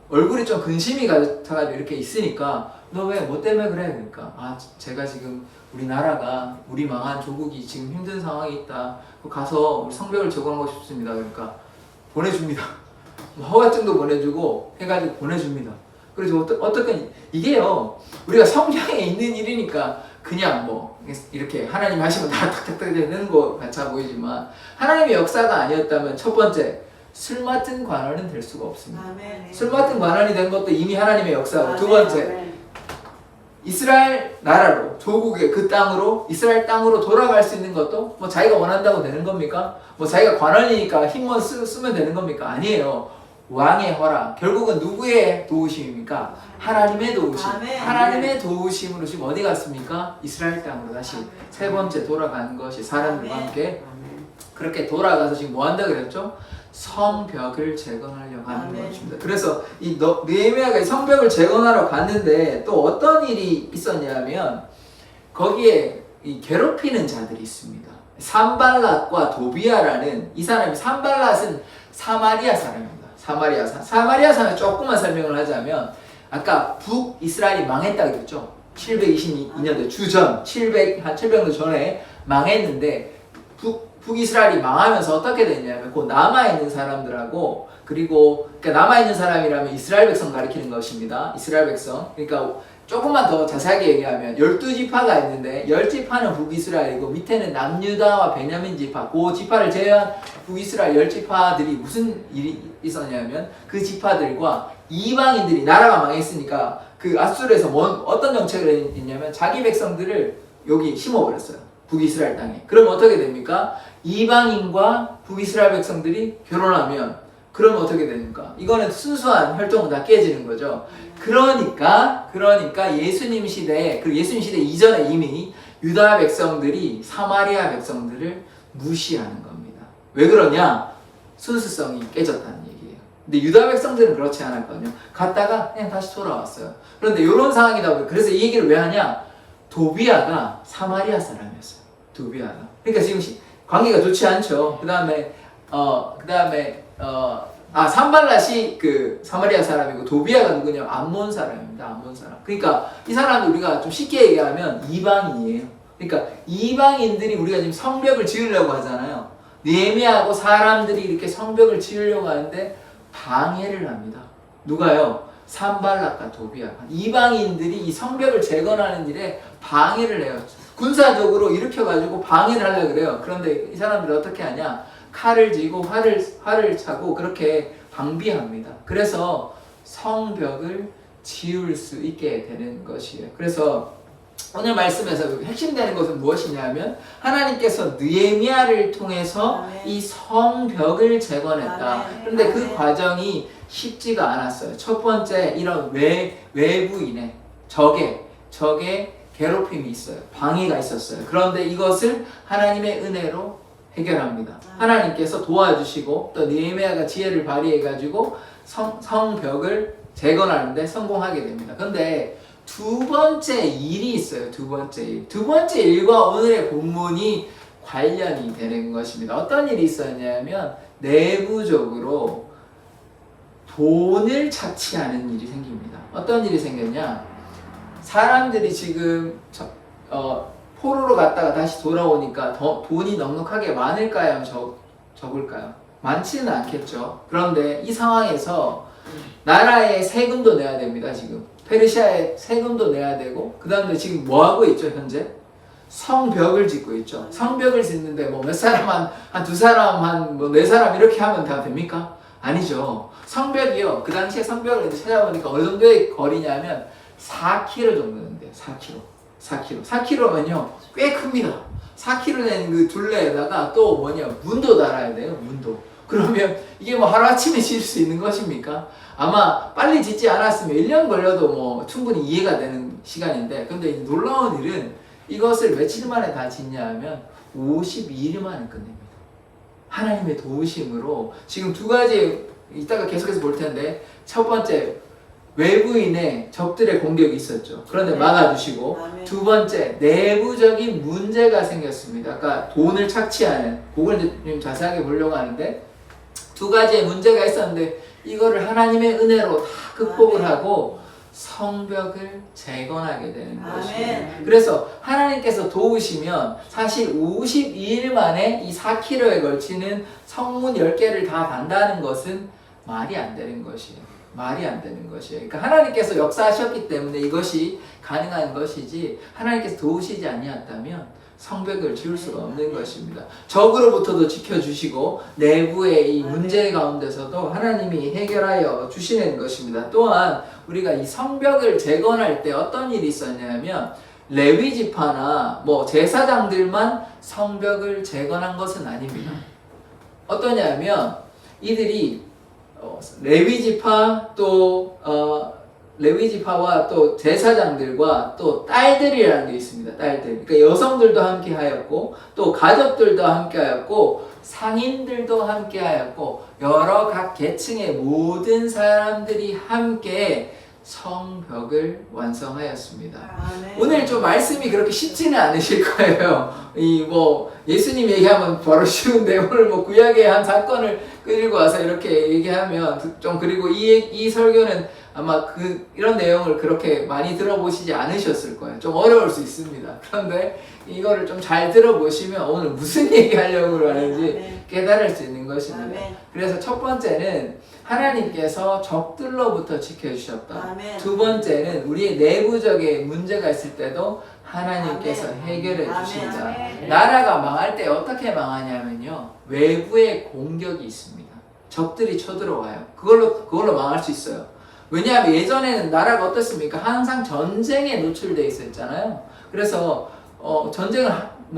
얼굴이 좀 근심이 가지고 이렇게 있으니까, 너 왜 뭐 때문에 그래? 그러니까, 아, 제가 지금 우리나라가, 우리 망한 조국이 지금 힘든 상황이 있다. 가서 우리 성벽을 재건하고 싶습니다. 그러니까 보내줍니다. 허가증도 보내주고 해가지고 보내줍니다. 그래서 어떻게 이게요, 우리가 성경에 있는 일이니까 그냥 뭐 이렇게 하나님 하시면 다 탁탁탁 되는 거 같아 보이지만, 하나님의 역사가 아니었다면 첫 번째, 술 맡은 관원은 될 수가 없습니다. 아멘. 술 맡은 관원이 된 것도 이미 하나님의 역사고, 아멘. 두 번째, 아멘. 이스라엘 나라로, 조국의 그 땅으로, 이스라엘 땅으로 돌아갈 수 있는 것도 뭐 자기가 원한다고 되는 겁니까? 뭐 자기가 관원이니까 힘만 쓰면 되는 겁니까? 아니에요. 왕의 허락, 결국은 누구의 도우심입니까? 하나님의 도우심. 아멘. 하나님의 도우심으로 지금 어디 갔습니까? 이스라엘 땅으로 다시 아멘. 세 번째 돌아가는 것이 사람들과 아멘. 함께 그렇게 돌아가서 지금 뭐 한다 그랬죠? 성벽을 재건하려고 하는 아멘. 것입니다. 그래서 이 느헤미야가 성벽을 재건하러 갔는데 또 어떤 일이 있었냐면, 거기에 이 괴롭히는 자들이 있습니다. 산발랏과 도비아라는 이 사람이, 산발랏은 사마리아 사람입니다. 사마리아 사람 조금만 설명을 하자면, 아까 북이스라엘이 망했다 그랬죠. 722년도 주전, 한 700년 전에 망했는데, 북이스라엘이 망하면서 어떻게 됐냐면, 그 남아있는 사람들하고, 그리고 그러니까 남아있는 사람이라면 이스라엘 백성 가리키는 것입니다. 이스라엘 백성. 그러니까 조금만 더 자세하게 얘기하면 12지파가 있는데 10지파는 북이스라엘이고 밑에는 남유다와 베냐민 지파, 그 지파를 제외한 북이스라엘 10지파들이 무슨 일이 있었냐면, 그 지파들과 이방인들이, 나라가 망했으니까 그 아수르에서 어떤 정책을 했냐면 자기 백성들을 여기 심어버렸어요. 북이스라엘 땅에. 그러면 어떻게 됩니까? 이방인과 북이스라엘 백성들이 결혼하면 그러면 어떻게 됩니까? 이거는 순수한 혈통은 다 깨지는 거죠. 그러니까 예수님 시대, 그리고 예수님 시대 이전에 이미 유다 백성들이 사마리아 백성들을 무시하는 겁니다. 왜 그러냐? 순수성이 깨졌다는 얘기예요. 근데 유다 백성들은 그렇지 않았거든요. 갔다가 그냥 다시 돌아왔어요. 그런데 이런 상황이다 보니까, 그래서 이 얘기를 왜 하냐? 도비아가 사마리아 사람이었어요. 도비아가. 그러니까 지금 관계가 좋지 않죠. 산발랏이 그 사마리아 사람이고, 도비아가 누구냐? 암몬 사람입니다. 암몬 사람. 그러니까 이 사람도 우리가 좀 쉽게 얘기하면 이방인이에요. 그러니까 이방인들이, 우리가 지금 성벽을 지으려고 하잖아요. 느헤미야하고 사람들이 이렇게 성벽을 지으려고 하는데 방해를 합니다. 누가요? 산발랏과 도비아. 이방인들이 이 성벽을 재건하는 일에 방해를 해요. 군사적으로 일으켜가지고 방해를 하려고 그래요. 그런데 이 사람들이 어떻게 하냐? 칼을 쥐고 활을 차고 그렇게 방비합니다. 그래서 성벽을 지을 수 있게 되는 것이에요. 그래서 오늘 말씀에서 핵심되는 것은 무엇이냐면, 하나님께서 느헤미야를 통해서 아멘. 이 성벽을 재건했다. 아멘. 그런데 그 아멘. 과정이 쉽지가 않았어요. 첫 번째, 이런 외부인의 적의 괴롭힘이 있어요. 방해가 있었어요. 그런데 이것을 하나님의 은혜로 해결합니다. 하나님께서 도와주시고, 또 느헤미야가 지혜를 발휘해가지고 성벽을 재건하는데 성공하게 됩니다. 그런데 두 번째 일이 있어요. 두 번째 일과 오늘의 본문이 관련이 되는 것입니다. 어떤 일이 있었냐면, 내부적으로 돈을 착취하는 일이 생깁니다. 어떤 일이 생겼냐? 사람들이 지금 포로로 갔다가 다시 돌아오니까 돈이 넉넉하게 많을까요? 적을까요? 많지는 않겠죠. 그런데 이 상황에서 나라에 세금도 내야 됩니다. 지금 페르시아에 세금도 내야 되고 그 다음에 지금 뭐 하고 있죠 현재? 성벽을 짓고 있죠. 성벽을 짓는데 뭐 몇 사람 한 두 사람 한 뭐 네 사람 이렇게 하면 다 됩니까? 아니죠. 성벽이요. 그 당시에 성벽을 이제 찾아보니까 어느 정도의 거리냐면 4km 정도 되는데요. 4km. 4km면요 꽤 큽니다. 4km 된 그 둘레에다가 또 뭐냐 문도 달아야 돼요. 문도. 그러면 이게 뭐 하루아침에 지을 수 있는 것입니까? 아마 빨리 짓지 않았으면 1년 걸려도 뭐 충분히 이해가 되는 시간인데, 근데 이 놀라운 일은 이것을 며칠 만에 다 짓냐 하면 52일 만에 끝냅니다. 하나님의 도우심으로. 지금 두 가지 이따가 계속해서 볼 텐데, 첫 번째 외부인의 적들의 공격이 있었죠. 그런데 막아주시고, 두 번째 내부적인 문제가 생겼습니다. 아까 돈을 착취하는, 그걸 이제 좀 자세하게 보려고 하는데, 두 가지의 문제가 있었는데 이거를 하나님의 은혜로 다 극복을 하고 성벽을 재건하게 되는 것이에요. 그래서 하나님께서 도우시면 사실 52일 만에 이 4km에 걸치는 성문 10개를 다 단다는 것은 말이 안 되는 것이에요. 말이 안 되는 것이에요. 그러니까 하나님께서 역사하셨기 때문에 이것이 가능한 것이지, 하나님께서 도우시지 아니었다면 성벽을 지을 수가 없는 것입니다. 적으로부터도 지켜주시고 내부의 이 문제 가운데서도 하나님이 해결하여 주시는 것입니다. 또한 우리가 이 성벽을 재건할 때 어떤 일이 있었냐면, 레위 지파나 뭐 제사장들만 성벽을 재건한 것은 아닙니다. 어떠냐면 이들이 레위 지파 레위 지파와 또 제사장들과 또 딸들이라는 게 있습니다. 딸들. 그러니까 여성들도 함께 하였고, 또 가족들도 함께 하였고, 상인들도 함께 하였고, 여러 각 계층의 모든 사람들이 함께 성벽을 완성하였습니다. 오늘 좀 말씀이 그렇게 쉽지는 않으실 거예요. 예수님 얘기하면 바로 쉬운데, 오늘 구약의 한 사건을 끌고 와서 이렇게 얘기하면 좀, 그리고 이 설교는 아마 이런 내용을 그렇게 많이 들어보시지 않으셨을 거예요. 좀 어려울 수 있습니다. 그런데 이거를 좀 잘 들어보시면 오늘 무슨 얘기 하려고 하는지 깨달을 수 있는 것입니다. 그래서 첫 번째는 하나님께서 적들로부터 지켜주셨다. 두 번째는 우리의 내부적인 문제가 있을 때도 하나님께서 해결해 주신다. 나라가 망할 때 어떻게 망하냐면요, 외부의 공격이 있습니다. 적들이 쳐들어와요. 그걸로 망할 수 있어요. 왜냐하면 예전에는 나라가 어떻습니까? 항상 전쟁에 노출되어 있었잖아요. 그래서 전쟁을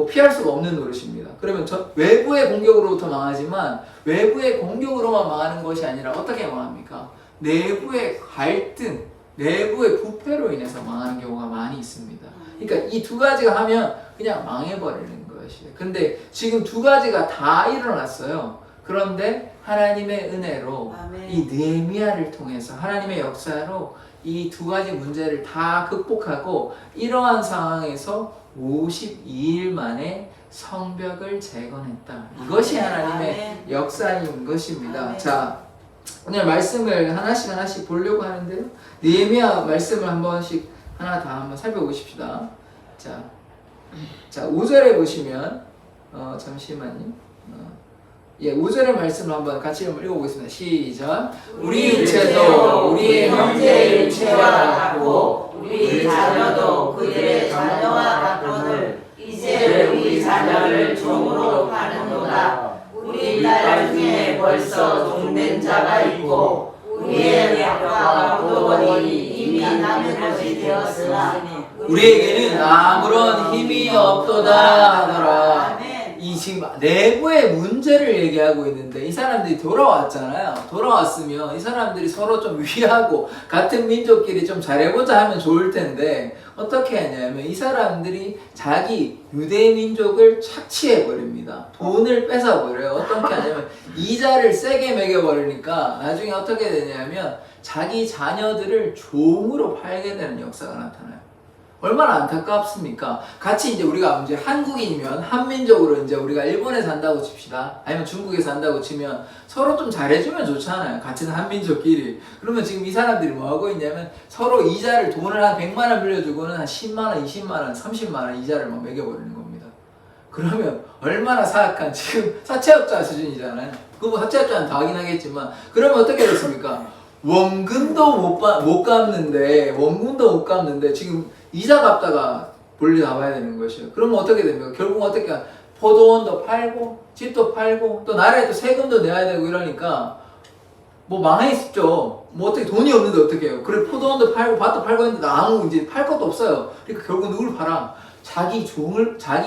피할 수가 없는 노릇입니다. 그러면 외부의 공격으로부터 망하지만, 외부의 공격으로만 망하는 것이 아니라 어떻게 망합니까? 내부의 갈등, 내부의 부패로 인해서 망하는 경우가 많이 있습니다. 그러니까 이 두 가지가 하면 그냥 망해버리는 것이에요. 근데 지금 두 가지가 다 일어났어요. 그런데 하나님의 은혜로 이 느헤미야를 통해서 하나님의 역사로 이 두 가지 문제를 다 극복하고, 이러한 상황에서 52일 만에 성벽을 재건했다. 이것이 하나님의 역사인 것입니다. 자, 오늘 말씀을 하나씩 보려고 하는데요, 느헤미야 말씀을 한 번씩 하나 다 한번 살펴보십시다. 자 5절에 보시면 잠시만요. 5절의 말씀을 한번 같이 읽어보겠습니다. 시작. 우리 일체도 우리의 형제 일체와 같고, 우리 자녀도 그들의 자녀와 같거늘 이제 우리 자녀를 종으로 파는도다. 우리 딸 중에 벌써 종된 자가 있고, 우리의 약과 포도원이 이미 남은 것이 되었으나 우리에게는 아무런 힘이 없도다 하더라. 이 지금 내부의 문제를 얘기하고 있는데, 이 사람들이 돌아왔잖아요. 돌아왔으면 이 사람들이 서로 좀 위하고 같은 민족끼리 좀 잘해보자 하면 좋을 텐데, 어떻게 하냐면 이 사람들이 자기 유대 민족을 착취해버립니다. 돈을 뺏어버려요. 어떻게 하냐면 이자를 세게 매겨버리니까 나중에 어떻게 되냐면 자기 자녀들을 종으로 팔게 되는 역사가 나타나요. 얼마나 안타깝습니까? 같이 이제 우리가 이제 한국인이면 한민족으로 이제 우리가 일본에 산다고 칩시다. 아니면 중국에 산다고 치면 서로 좀 잘해주면 좋잖아요. 같은 한민족끼리. 그러면 지금 이 사람들이 뭐 하고 있냐면 서로 이자를, 돈을 한 100만 원 빌려주고는 한 10만 원, 20만 원, 30만 원 이자를 막 매겨버리는 겁니다. 그러면 얼마나 사악한, 지금 사채업자 수준이잖아요. 그거 사채업자는 다 하긴 하겠지만, 그러면 어떻게 됐습니까? 원금도 못 갚는데 지금 이자 갚다가 볼일 나와야 되는 것이에요. 그러면 어떻게 됩니까? 결국 어떻게 포도원도 팔고 집도 팔고 또 나라에 또 세금도 내야 되고 이러니까 뭐 망했죠. 뭐 어떻게 돈이 없는데 어떻게 해요? 그래 포도원도 팔고 밭도 팔고 했는데 아무 이제 팔 것도 없어요. 그러니까 결국 누굴 팔아? 자기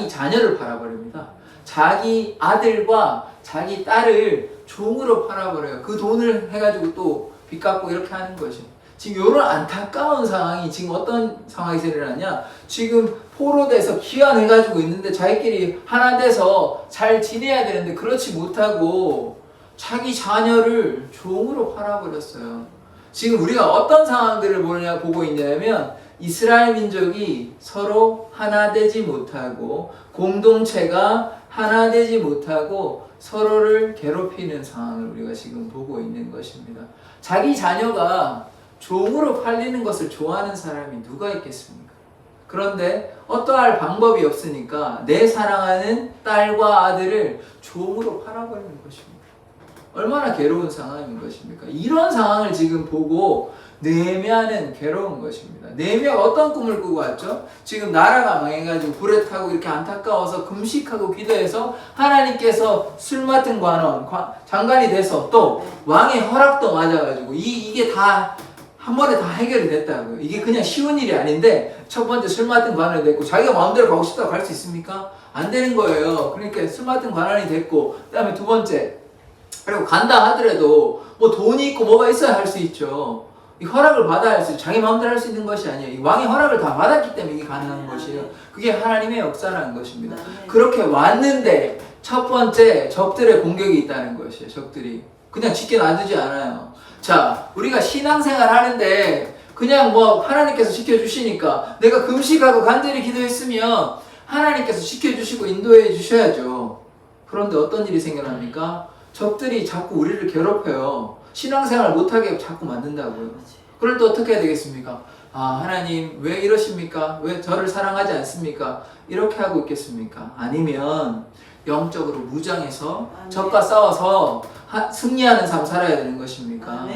자녀를 팔아버립니다. 자기 아들과 자기 딸을 종으로 팔아버려요. 그 돈을 해가지고 또 빚 갚고 이렇게 하는 것이. 지금 이런 안타까운 상황이 지금 어떤 상황에서 일어나냐? 지금 포로돼서 귀환해가지고 있는데 자기끼리 하나 돼서 잘 지내야 되는데 그렇지 못하고 자기 자녀를 종으로 팔아버렸어요. 지금 우리가 어떤 상황들을 보고 있냐면 이스라엘 민족이 서로 하나 되지 못하고 공동체가 하나 되지 못하고 서로를 괴롭히는 상황을 우리가 지금 보고 있는 것입니다. 자기 자녀가 종으로 팔리는 것을 좋아하는 사람이 누가 있겠습니까? 그런데 어떠할 방법이 없으니까 내 사랑하는 딸과 아들을 종으로 팔아버리는 것입니다. 얼마나 괴로운 상황인 것입니까? 이런 상황을 지금 보고 느헤미야는 괴로운 것입니다. 느헤미야가 어떤 꿈을 꾸고 왔죠? 지금 나라가 망해가지고 불에 타고 이렇게 안타까워서 금식하고 기도해서 하나님께서 술 맡은 관원, 장관이 돼서 또 왕의 허락도 맞아가지고 이게 다 한 번에 다 해결이 됐다고요. 이게 그냥 쉬운 일이 아닌데 첫 번째 술 맡은 관원이 됐고 자기가 마음대로 가고 싶다고 갈 수 있습니까? 안 되는 거예요. 그러니까 술 맡은 관원이 됐고 그 다음에 두 번째 그리고 간다 하더라도 뭐 돈이 있고 뭐가 있어야 할 수 있죠. 이 허락을 받아야 할 수 있죠. 자기 마음대로 할 수 있는 것이 아니에요. 이 왕의 허락을 다 받았기 때문에 이게 가능한 것이에요. 그게 하나님의 역사라는 것입니다. 그렇게 왔는데 첫 번째 적들의 공격이 있다는 것이에요. 적들이 그냥 지켜 놔두지 않아요. 자, 우리가 신앙생활 하는데 그냥 뭐 하나님께서 지켜주시니까 내가 금식하고 간절히 기도했으면 하나님께서 지켜주시고 인도해 주셔야죠. 그런데 어떤 일이 생겨납니까? 적들이 자꾸 우리를 괴롭혀요. 신앙생활 못하게 자꾸 만든다고요. 그럴 때 어떻게 해야 되겠습니까? 아, 하나님 왜 이러십니까? 왜 저를 사랑하지 않습니까? 이렇게 하고 있겠습니까? 아니면 영적으로 무장해서 적과 싸워서 승리하는 삶 살아야 되는 것입니까?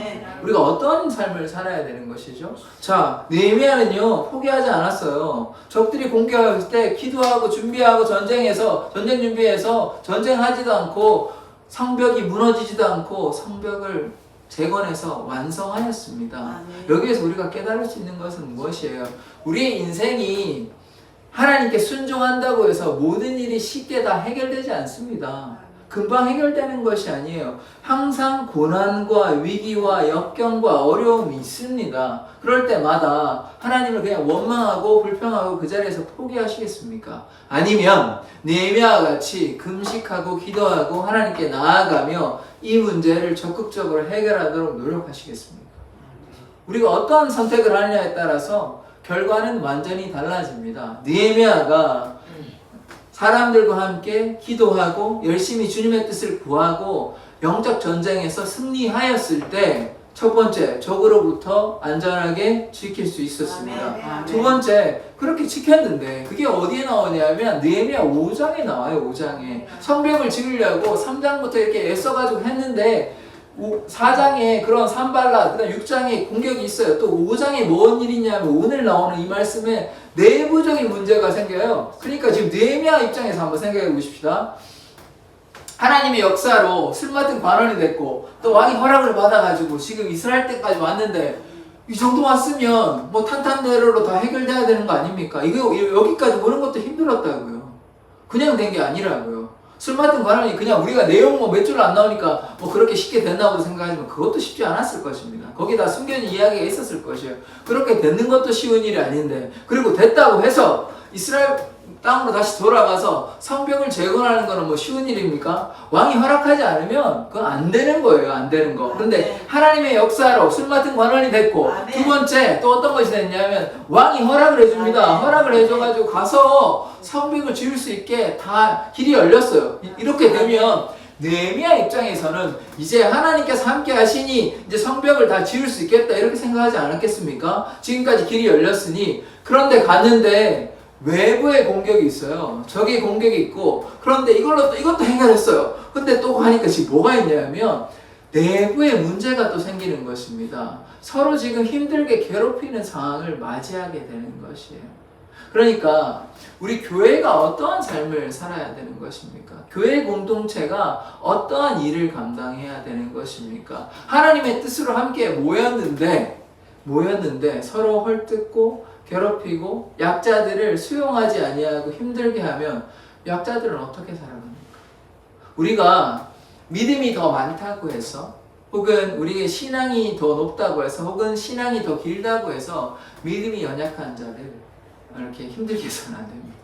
우리가 어떤 삶을 살아야 되는 것이죠? 자, 느헤미야는요 포기하지 않았어요. 적들이 공격할 때 기도하고 준비하고 전쟁해서 전쟁 준비해서 전쟁하지도 않고 성벽이 무너지지도 않고 성벽을 재건해서 완성하였습니다. 여기에서 우리가 깨달을 수 있는 것은 무엇이에요? 우리의 인생이 하나님께 순종한다고 해서 모든 일이 쉽게 다 해결되지 않습니다. 금방 해결되는 것이 아니에요. 항상 고난과 위기와 역경과 어려움이 있습니다. 그럴 때마다 하나님을 그냥 원망하고 불평하고 그 자리에서 포기하시겠습니까? 아니면 느헤미야와 같이 금식하고 기도하고 하나님께 나아가며 이 문제를 적극적으로 해결하도록 노력하시겠습니까? 우리가 어떤 선택을 하느냐에 따라서 결과는 완전히 달라집니다. 느헤미야가 사람들과 함께 기도하고 열심히 주님의 뜻을 구하고 영적 전쟁에서 승리하였을 때 첫 번째, 적으로부터 안전하게 지킬 수 있었습니다. 두 번째, 그렇게 지켰는데 그게 어디에 나오냐면 느헤미야 5장에 나와요. 5장에 성벽을 지으려고 3장부터 이렇게 애써가지고 했는데 4장에 그런 산발랏, 그 다음 6장에 공격이 있어요. 또 5장에 뭔 일이 있냐면 오늘 나오는 이 말씀에 내부적인 문제가 생겨요. 그러니까 지금 느헤미야 입장에서 한번 생각해 보십시다. 하나님의 역사로 술 맡은 관원이 됐고 또 왕이 허락을 받아가지고 지금 이스라엘 때까지 왔는데 이 정도 왔으면 뭐 탄탄대로로 다 해결돼야 되는 거 아닙니까? 이거 여기까지 오는 것도 힘들었다고요. 그냥 된 게 아니라고요. 술 맡은 관원이 그냥 우리가 내용 뭐 몇 줄 안 나오니까 뭐 그렇게 쉽게 됐나보다 생각하지만 그것도 쉽지 않았을 것입니다. 거기다 숨겨진 이야기가 있었을 것이에요. 그렇게 되는 것도 쉬운 일이 아닌데 그리고 됐다고 해서 이스라엘 땅으로 다시 돌아가서 성벽을 재건하는 거는 뭐 쉬운 일입니까? 왕이 허락하지 않으면 그건 안 되는 거예요. 안 되는 거. 그런데 하나님의 역사로 술 맡은 관원이 됐고 두 번째 또 어떤 것이 됐냐면 왕이 허락을 해줍니다. 허락을 해줘가지고 가서 성벽을 지을 수 있게 다 길이 열렸어요. 이렇게 되면 느헤미야 입장에서는 이제 하나님께서 함께 하시니 이제 성벽을 다 지을 수 있겠다 이렇게 생각하지 않았겠습니까? 지금까지 길이 열렸으니. 그런데 갔는데 외부의 공격이 있어요. 적의 공격이 있고 그런데 이것도 해결했어요. 근데 또 가니까 지금 뭐가 있냐면 내부에 문제가 또 생기는 것입니다. 서로 지금 힘들게 괴롭히는 상황을 맞이하게 되는 것이에요. 그러니까 우리 교회가 어떠한 삶을 살아야 되는 것입니까? 교회 공동체가 어떠한 일을 감당해야 되는 것입니까? 하나님의 뜻으로 함께 모였는데 서로 헐뜯고 괴롭히고 약자들을 수용하지 아니하고 힘들게 하면 약자들은 어떻게 살아갑니까? 우리가 믿음이 더 많다고 해서, 혹은 우리의 신앙이 더 높다고 해서, 혹은 신앙이 더 길다고 해서 믿음이 연약한 자를 이렇게 힘들게 해서는 안 됩니다.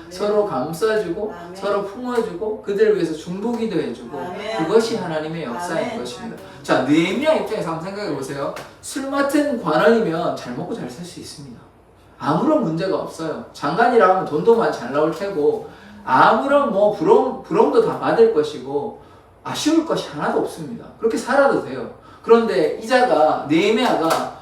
서로 감싸주고 아멘. 서로 품어주고 그들을 위해서 중보기도 해주고 아멘. 그것이 하나님의 역사인 아멘. 것입니다. 자, 느헤미야 입장에서 한번 생각해 보세요. 술 맡은 관원이면 잘 먹고 잘 살 수 있습니다. 아무런 문제가 없어요. 장관이라면 돈도 많이 잘 나올 테고 아무런 뭐 부러움도 다 받을 것이고 아쉬울 것이 하나도 없습니다. 그렇게 살아도 돼요. 그런데 이자가 느헤미야가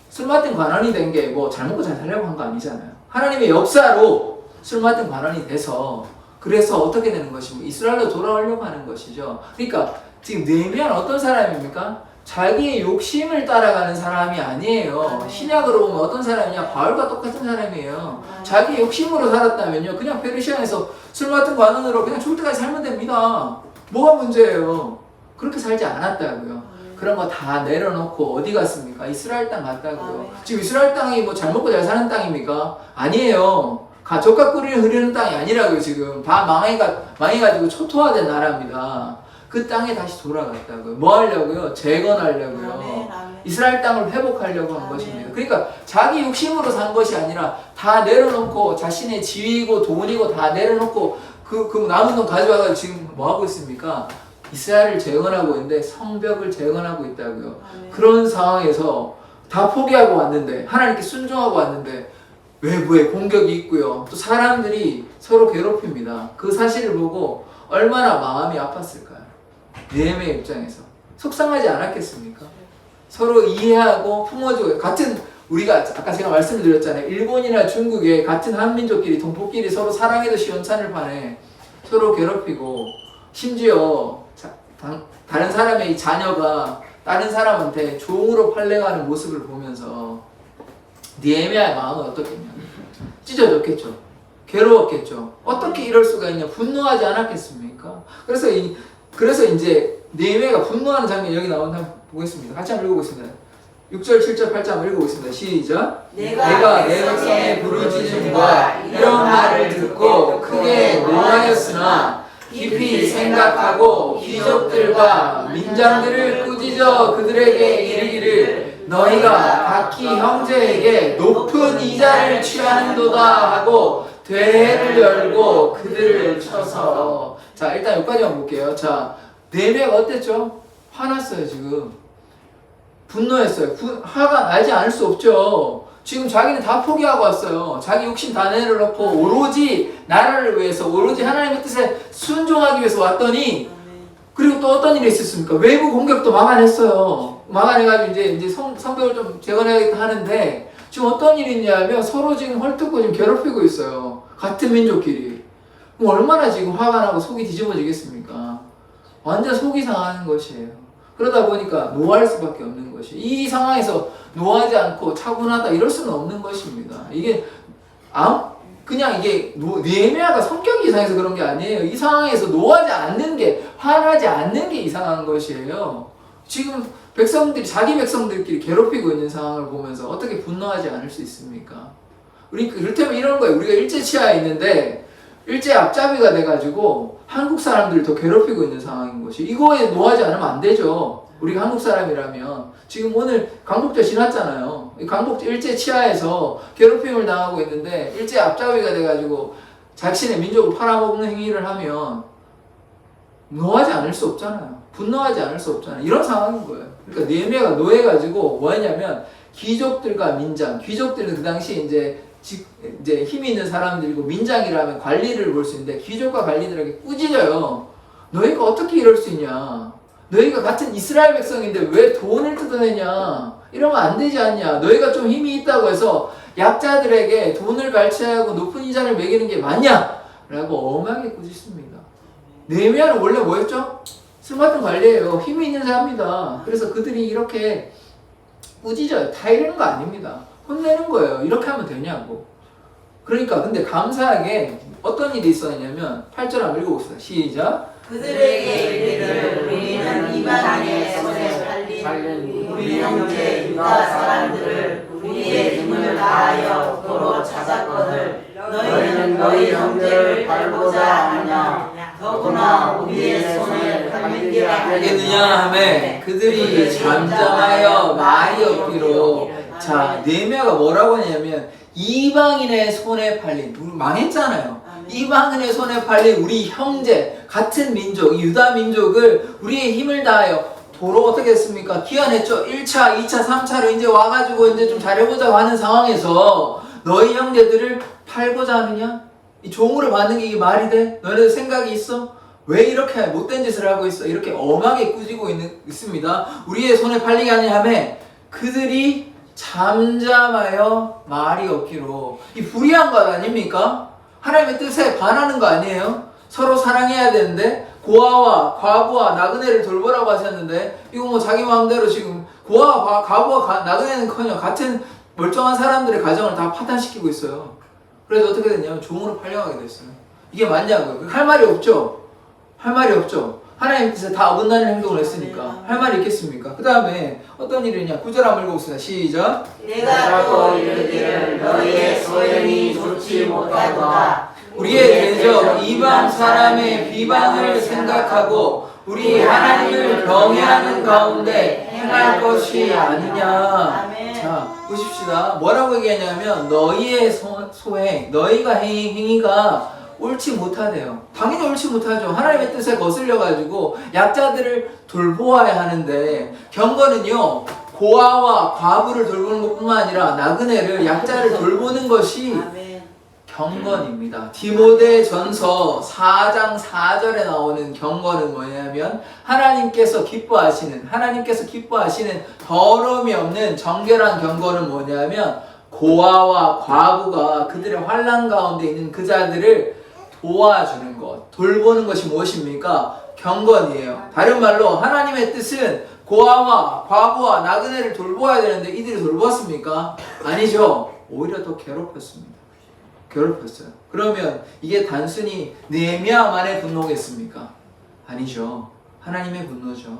술 맡은 관원이 된 게 뭐 잘 먹고 잘 살려고 한 거 아니잖아요. 하나님의 역사로 술 맡은 관원이 돼서, 그래서 어떻게 되는 것입니까? 이스라엘로 돌아오려고 하는 것이죠. 그러니까 지금 느헤미야는 어떤 사람입니까? 자기의 욕심을 따라가는 사람이 아니에요. 신약으로 보면 어떤 사람이냐? 바울과 똑같은 사람이에요. 자기 욕심으로 살았다면요, 그냥 페르시아에서 술 맡은 관원으로 그냥 죽을 때까지 살면 됩니다. 뭐가 문제예요? 그렇게 살지 않았다고요. 그런 거 다 내려놓고 어디 갔습니까? 이스라엘 땅 갔다고요. 지금 이스라엘 땅이 뭐 잘 먹고 잘 사는 땅입니까? 아니에요. 젖과 꿀이 흐르는 땅이 아니라고요. 지금 다 망해가지고 초토화된 나라입니다. 그 땅에 다시 돌아갔다고요. 뭐 하려고요? 재건하려고요. 아멘, 아멘. 이스라엘 땅을 회복하려고 한 아멘. 것입니다. 그러니까 자기 욕심으로 산 것이 아니라 다 내려놓고 자신의 지위고 돈이고 다 내려놓고 그 남은 돈 가져와서 지금 뭐 하고 있습니까? 이스라엘을 재건하고 있는데 성벽을 재건하고 있다고요. 아멘. 그런 상황에서 다 포기하고 왔는데, 하나님께 순종하고 왔는데 외부에 공격이 있고요. 또 사람들이 서로 괴롭힙니다. 그 사실을 보고 얼마나 마음이 아팠을까요? 느헤미야 입장에서 속상하지 않았겠습니까? 서로 이해하고 품어주고, 같은, 우리가 아까 제가 말씀을 드렸잖아요. 일본이나 중국에 같은 한민족끼리 동포끼리 서로 사랑해도 시원찮을 판에 서로 괴롭히고, 심지어 다른 사람의 자녀가 다른 사람한테 종으로 팔려가는 모습을 보면서 느헤미야의 마음은 어떻겠냐? 찢어졌겠죠. 괴로웠겠죠. 어떻게 이럴 수가 있냐? 분노하지 않았겠습니까? 그래서 이제 느헤미야가 분노하는 장면이 여기 나온다. 한번 보겠습니다. 같이 한번 읽어보겠습니다. 6절, 7절, 8절 한번 읽어보겠습니다. 시작. 내가 내 백성의 부르짖음과 이런 말을 듣고 크게 노하였으나 깊이 생각하고 귀족들과 민장들을 꾸짖어 그들에게 이르기를 너희가 각기 형제에게 높은 이자를 취하는도다 하고 대회를 열고 그들을 쳐서. 자, 일단 여기까지만 볼게요. 자, 느헤미야가 어땠죠? 화났어요. 지금 분노했어요. 화가 나지 않을 수 없죠. 지금 자기는 다 포기하고 왔어요. 자기 욕심 다 내려놓고 오로지 나라를 위해서, 오로지 하나님의 뜻에 순종하기 위해서 왔더니, 그리고 또 어떤 일이 있었습니까? 외부 공격도 막아냈어요. 막아내가지고 이제 성벽을 좀 재건해야겠다 하는데, 지금 어떤 일이 있냐면 서로 지금 헐뜯고 지금 괴롭히고 있어요. 같은 민족끼리. 그럼 얼마나 지금 화가 나고 속이 뒤집어지겠습니까? 완전 속이 상하는 것이에요. 그러다 보니까 노할 수밖에 없는 것이, 이 상황에서 노하지 않고 차분하다 이럴 수는 없는 것입니다. 이게 그냥 이게 느헤미야가 성격이 이상해서 그런 게 아니에요. 이 상황에서 노하지 않는 게, 화나지 않는 게 이상한 것이에요. 지금 백성들이 자기 백성들끼리 괴롭히고 있는 상황을 보면서 어떻게 분노하지 않을 수 있습니까? 그렇다면 이런 거예요. 우리가 일제 치하에 있는데 일제 앞잡이가 돼가지고 한국 사람들을 더 괴롭히고 있는 상황인 것이, 이거에 노하지 않으면 안 되죠. 우리가 한국 사람이라면. 지금 오늘 강복절 지났잖아요. 일제 치하에서 괴롭힘을 당하고 있는데 일제 앞잡이가 돼가지고 자신의 민족을 팔아먹는 행위를 하면 노하지 않을 수 없잖아요. 분노하지 않을 수 없잖아요. 이런 상황인 거예요. 그러니까 느헤미야가 노해가지고 뭐 했냐면 귀족들과 민장, 귀족들은 그 당시 이제 힘이 있는 사람들이고, 민장이라면 관리를 볼 수 있는데 귀족과 관리들에게 꾸짖어요. 너희가 어떻게 이럴 수 있냐? 너희가 같은 이스라엘 백성인데 왜 돈을 뜯어내냐? 이러면 안 되지 않냐? 너희가 좀 힘이 있다고 해서 약자들에게 돈을 갈취하고 높은 이자를 매기는 게 맞냐? 라고 엄하게 꾸짖습니다. 느헤미야는 원래 뭐였죠? 쓸모없는 관리예요. 힘이 있는 사람입니다. 그래서 그들이 이렇게 꾸짖어요. 다 이러는 거 아닙니다. 혼내는 거예요. 이렇게 하면 되냐고. 그러니까 근데 감사하게 어떤 일이 있었냐면 8절 한번 읽어봅시다. 시작. 그들에게 이르기를 우리는 이방인의 손에 팔린 우리 형제 유다 사람들을 우리의 힘을 다하여 도로 찾았거늘 너희는 너희 형제를 팔고자 하느냐 더구나 우리의 손에 팔린 게 알겠느냐 하매 그들이 잠잠하여 말이 없기로. 자, 느헤미야가 뭐라고 하냐면 이방인의 손에 팔린, 우리 망했잖아요. 이방인의 손에 팔린 우리 형제, 같은 민족, 유다 민족을 우리의 힘을 다하여 도로 어떻게 했습니까? 기한했죠. 1차, 2차, 3차로 이제 와가지고 이제 좀 잘해보자고 하는 상황에서 너희 형제들을 팔고자 하느냐? 이 종으로 받는 게 이게 말이 돼? 너네들 생각이 있어? 왜 이렇게 못된 짓을 하고 있어? 이렇게 엄하게 꾸짖고 있습니다. 우리의 손에 팔리게 하느냐 하며 그들이 잠잠하여 말이 없기로. 이 불의한 것 아닙니까? 하나님의 뜻에 반하는 거 아니에요? 서로 사랑해야 되는데 고아와 과부와 나그네를 돌보라고 하셨는데 이거 뭐 자기 마음대로 지금 고아와 과부와 나그네는커녕 같은 멀쩡한 사람들의 가정을 다 파탄시키고 있어요. 그래서 어떻게 됐냐면 종으로 팔려가게 됐어요. 이게 맞냐고요? 할 말이 없죠? 할 말이 없죠? 하나님 뜻에 다 어긋나는 행동을 했으니까 할 말이 있겠습니까? 그 다음에 어떤 일이냐? 9절 한번 읽어봅시다. 시작. 내가 또 이르기를 너희의 소연이 좋지 못하도다 우리의 대적 이방 사람의 비방을 생각하고 우리 하나님을 경외하는 가운데 행할 것이 아니냐. 자, 보십시다. 뭐라고 얘기하냐면 너희의 소행, 너희가 행위가 옳지 못하대요. 당연히 옳지 못하죠. 하나님의 뜻에 거슬려가지고 약자들을 돌보아야 하는데 경건은요 고아와 과부를 돌보는 것뿐만 아니라 나그네를 약자를 돌보는 것이 경건입니다. 디모데전서 4장 4절에 나오는 경건은 뭐냐면 하나님께서 기뻐하시는 더러움이 없는 정결한 경건은 뭐냐면 고아와 과부가 그들의 환난 가운데 있는 그 자들을 도와주는 것, 돌보는 것이 무엇입니까? 경건이에요. 다른 말로 하나님의 뜻은 고아와 과부와 나그네를 돌보아야 되는데 이들이 돌보았습니까? 아니죠. 오히려 더 괴롭혔습니다. 괴롭혔어요. 그러면 이게 단순히 느헤미야만의 분노겠습니까? 아니죠. 하나님의 분노죠.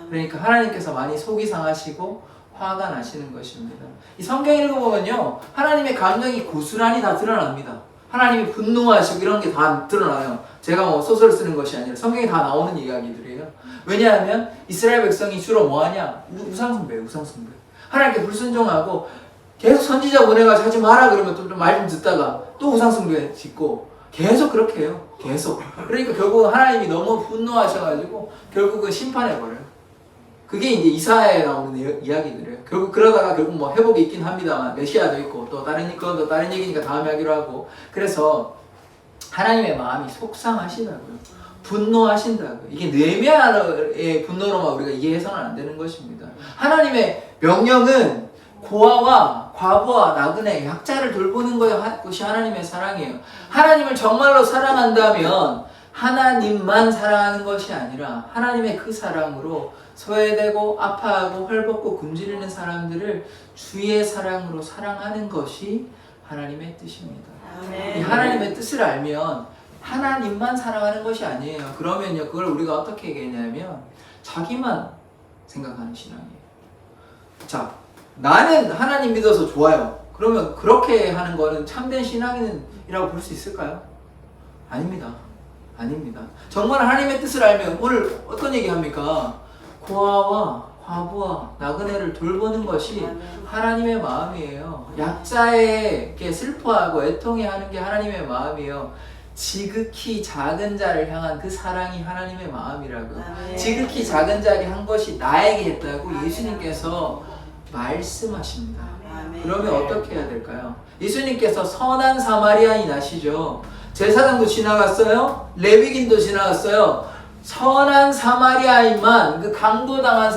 그러니까 하나님께서 많이 속이 상하시고 화가 나시는 것입니다. 이 성경 읽어보면요 하나님의 감정이 고스란히 다 드러납니다. 하나님이 분노하시고 이런 게 다 드러나요. 제가 뭐 소설 쓰는 것이 아니라 성경에 다 나오는 이야기들이에요. 왜냐하면 이스라엘 백성이 주로 뭐하냐? 우상숭배예요. 우상숭배. 하나님께 불순종하고 계속 선지자 보내가지고 하지 마라 그러면 좀 말 좀 듣다가 또 우상숭배 짓고 계속 그렇게 해요. 계속. 그러니까 결국 하나님이 너무 분노하셔가지고 결국은 심판해버려요. 그게 이제 이사야에 나오는 이야기들이에요. 그러다가 결국 뭐 회복이 있긴 합니다만 메시아도 있고 또 다른 얘기니까 다음에 하기로 하고. 그래서 하나님의 마음이 속상하시다고요. 분노하신다고요. 이게 느헤미야의 분노로만 우리가 이해해서는 안 되는 것입니다. 하나님의 명령은 고아와 과부와 나그네 약자를 돌보는 것이 하나님의 사랑이에요. 하나님을 정말로 사랑한다면 하나님만 사랑하는 것이 아니라 하나님의 그 사랑으로 소외되고 아파하고 헐벗고 굶주리는 사람들을 주의 사랑으로 사랑하는 것이 하나님의 뜻입니다. 이 하나님의 뜻을 알면 하나님만 사랑하는 것이 아니에요. 그러면요 그걸 우리가 어떻게 얘기하냐면 자기만 생각하는 신앙이에요. 자, 나는 하나님 믿어서 좋아요. 그러면 그렇게 하는 거는 참된 신앙이라고 볼 수 있을까요? 아닙니다. 아닙니다. 정말 하나님의 뜻을 알면 오늘 어떤 얘기 합니까? 고아와 과부와 나그네를 돌보는 것이 하나님의 마음이에요. 약자에게 슬퍼하고 애통해하는 게 하나님의 마음이에요. 지극히 작은 자를 향한 그 사랑이 하나님의 마음이라고요. 지극히 작은 자에게 한 것이 나에게 했다고 예수님께서 말씀하십니다. 그러면 어떻게 해야 될까요? 예수님께서 선한 사마리아인이 나시죠. 제사장도 지나갔어요. 레위인도 지나갔어요. 선한 사마리아인만 그 강도당한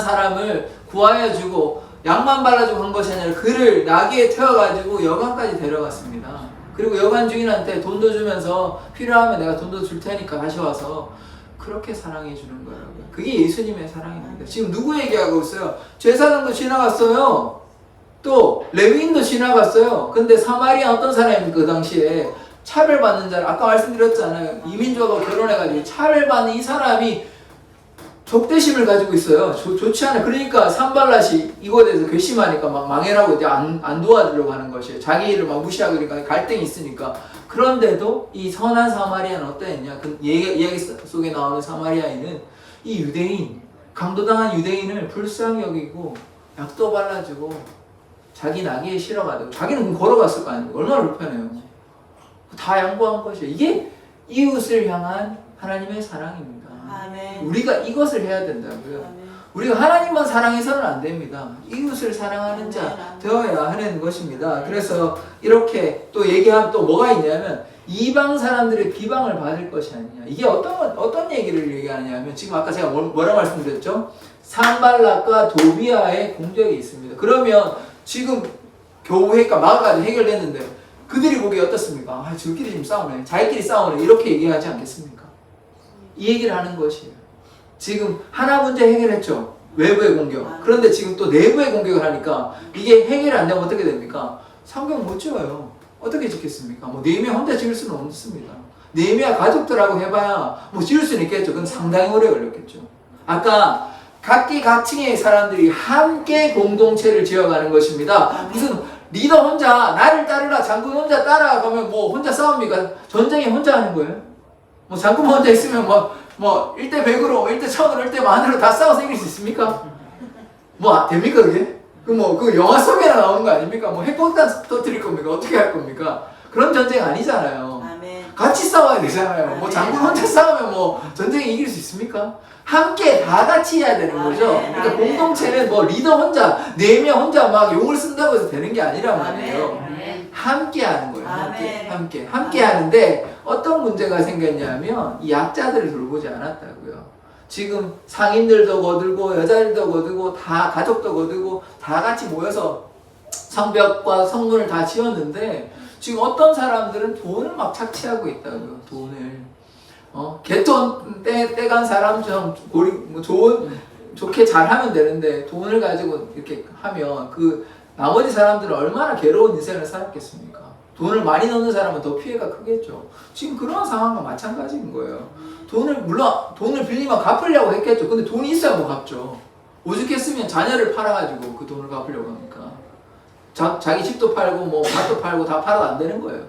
사람을 구하여 주고 양만 발라주고 한 것이 아니라 그를 나귀에 태워가지고 여관까지 데려갔습니다. 그리고 여관 주인한테 돈도 주면서 필요하면 내가 돈도 줄 테니까 다시 와서 그렇게 사랑해 주는 거라고요. 그게 예수님의 사랑입니다. 지금 누구 얘기하고 있어요? 제사장도 지나갔어요. 또 레위인도 지나갔어요. 근데 사마리아 어떤 사람입니까? 그 당시에 차별받는 자를, 아까 말씀드렸잖아요. 이민족하고 결혼해가지고 차별받는 이 사람이 적대심을 가지고 있어요. 좋지 않아요. 그러니까 산발랏이 이거에 대해서 괘씸하니까 막 망해라고 이제 안 도와주려고 하는 것이에요. 자기를 막 무시하고 그러니까 갈등이 있으니까. 그런데도 이 선한 사마리아는 어떠했냐? 그 이야기 속에 나오는 사마리아인은 이 유대인, 강도당한 유대인을 불쌍히 여기고 약도 발라주고 자기 나귀에 실어가지고 자기는 그럼 걸어갔을 거 아니에요. 얼마나 불편해요. 다 양보한 것이에요. 이게 이웃을 향한 하나님의 사랑입니다. 아멘. 우리가 이것을 해야 된다고요. 아멘. 우리가 하나님만 사랑해서는 안 됩니다. 이웃을 사랑하는 자 되어야 하는 것입니다. 그래서 이렇게 또 얘기하면 또 뭐가 있냐면 이방 사람들의 비방을 받을 것이 아니냐. 이게 어떤 얘기를 얘기하느냐면 지금 아까 제가 뭐라 말씀드렸죠? 산발락과 도비아의 공적이 있습니다. 그러면 지금 교회가 막아가지고 해결됐는데 그들이 보기에 어떻습니까? 아, 저끼리 지금 싸우네. 자기끼리 싸우네. 이렇게 얘기하지 않겠습니까? 이 얘기를 하는 것이에요. 지금 하나 문제 해결했죠. 외부의 공격. 그런데 지금 또 내부의 공격을 하니까 이게 해결이 안 되면 어떻게 됩니까? 성경 못 지어요. 어떻게 짓겠습니까? 뭐 네미야 혼자 지을 수는 없습니다. 네미야 가족들하고 해봐야 뭐 지을 수는 있겠죠. 그건 상당히 오래 걸렸겠죠. 아까 각계각층의 사람들이 함께 공동체를 지어가는 것입니다. 무슨 리더 혼자 나를 따르라 장군 혼자 따라가면 뭐 혼자 싸웁니까? 전쟁에 혼자 하는 거예요? 뭐 장군 혼자 있으면 뭐 1대 100으로 1대 1000으로 1대 1000으로 다 싸워서 이길 수 있습니까? 뭐 됩니까 그게? 그 영화 속에나 나오는 거 아닙니까? 뭐 핵폭탄 터뜨릴 겁니까? 어떻게 할 겁니까? 그런 전쟁 아니잖아요. 아멘. 같이 싸워야 되잖아요. 뭐 장군 혼자 싸우면 뭐 전쟁에 이길 수 있습니까? 함께 다 같이 해야 되는 거죠. 그러니까 공동체는 뭐 리더 혼자, 네명 혼자 막 용을 쓴다고 해서 되는 게 아니란 말이에요. 함께 하는 거예요. 함께 하는데 어떤 문제가 생겼냐면 이 약자들을 돌보지 않았다고요. 지금 상인들도 거들고 여자들도 거들고 다 가족도 거들고 다 같이 모여서 성벽과 성문을 다 지었는데 지금 어떤 사람들은 돈을 막 착취하고 있다고요. 돈을. 개돈 떼간 사람처럼 좋게 잘하면 되는데 돈을 가지고 이렇게 하면 그 나머지 사람들은 얼마나 괴로운 인생을 살았겠습니까? 돈을 많이 넣는 사람은 더 피해가 크겠죠. 지금 그런 상황과 마찬가지인 거예요. 물론 돈을 빌리면 갚으려고 했겠죠. 근데 돈이 있어야 뭐 갚죠. 오죽했으면 자녀를 팔아가지고 그 돈을 갚으려고 합니까? 자기 집도 팔고 뭐 밭도 팔고 다 팔아도 안 되는 거예요.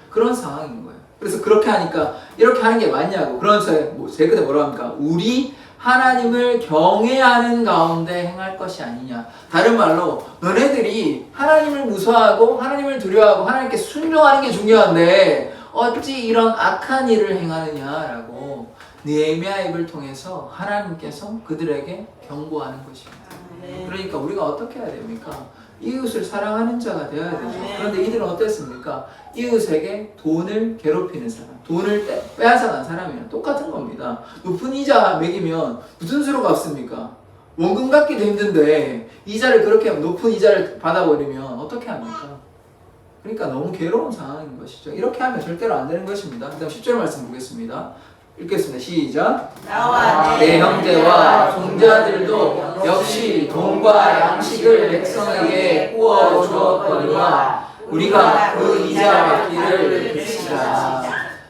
그런 상황인 거예요. 그래서 그렇게 하니까 이렇게 하는 게 맞냐고. 그러면서 제 끝에 뭐라고 합니까? 우리 하나님을 경외하는 가운데 행할 것이 아니냐. 다른 말로 너네들이 하나님을 무서워하고 하나님을 두려워하고 하나님께 순종하는 게 중요한데 어찌 이런 악한 일을 행하느냐라고 느헤미야 입을 통해서 하나님께서 그들에게 경고하는 것입니다. 그러니까 우리가 어떻게 해야 됩니까? 이웃을 사랑하는 자가 되어야 되죠. 그런데 이들은 어땠습니까? 이웃에게 돈을 괴롭히는 사람, 돈을 빼앗아간 사람이랑 똑같은 겁니다. 높은 이자 매기면 무슨 수로 갚습니까? 원금 갚기도 힘든데 이자를 그렇게 하면 높은 이자를 받아버리면 어떻게 합니까? 그러니까 너무 괴로운 상황인 것이죠. 이렇게 하면 절대로 안 되는 것입니다. 그 다음 10절 말씀 보겠습니다. 읽겠습니다. 시작. 나와 내 형제와 종자들도 역시 돈과 양식을 백성에게 구워 주었거니와 우리가 그 이자 받기를 그치라.